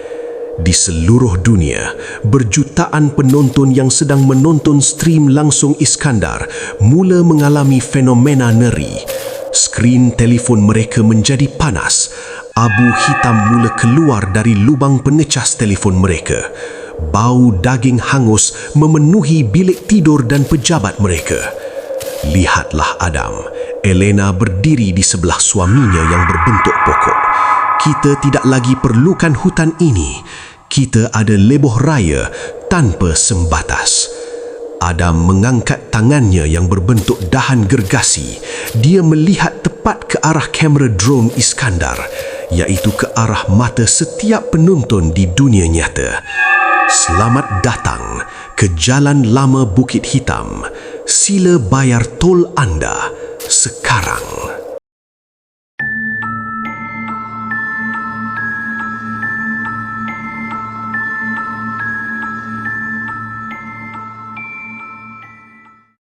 Di seluruh dunia, berjutaan penonton yang sedang menonton stream langsung Iskandar mula mengalami fenomena neri. Skrin telefon mereka menjadi panas. Abu hitam mula keluar dari lubang pengecas telefon mereka. Bau daging hangus memenuhi bilik tidur dan pejabat mereka. Lihatlah Adam. Elena berdiri di sebelah suaminya yang berbentuk pokok. Kita tidak lagi perlukan hutan ini. Kita ada lebuh raya tanpa sembatas. Adam mengangkat tangannya yang berbentuk dahan gergasi. Dia melihat tepat ke arah kamera drone Iskandar, iaitu ke arah mata setiap penonton di dunia nyata. Selamat datang ke Jalan Lama Bukit Hitam. Sila bayar tol anda sekarang.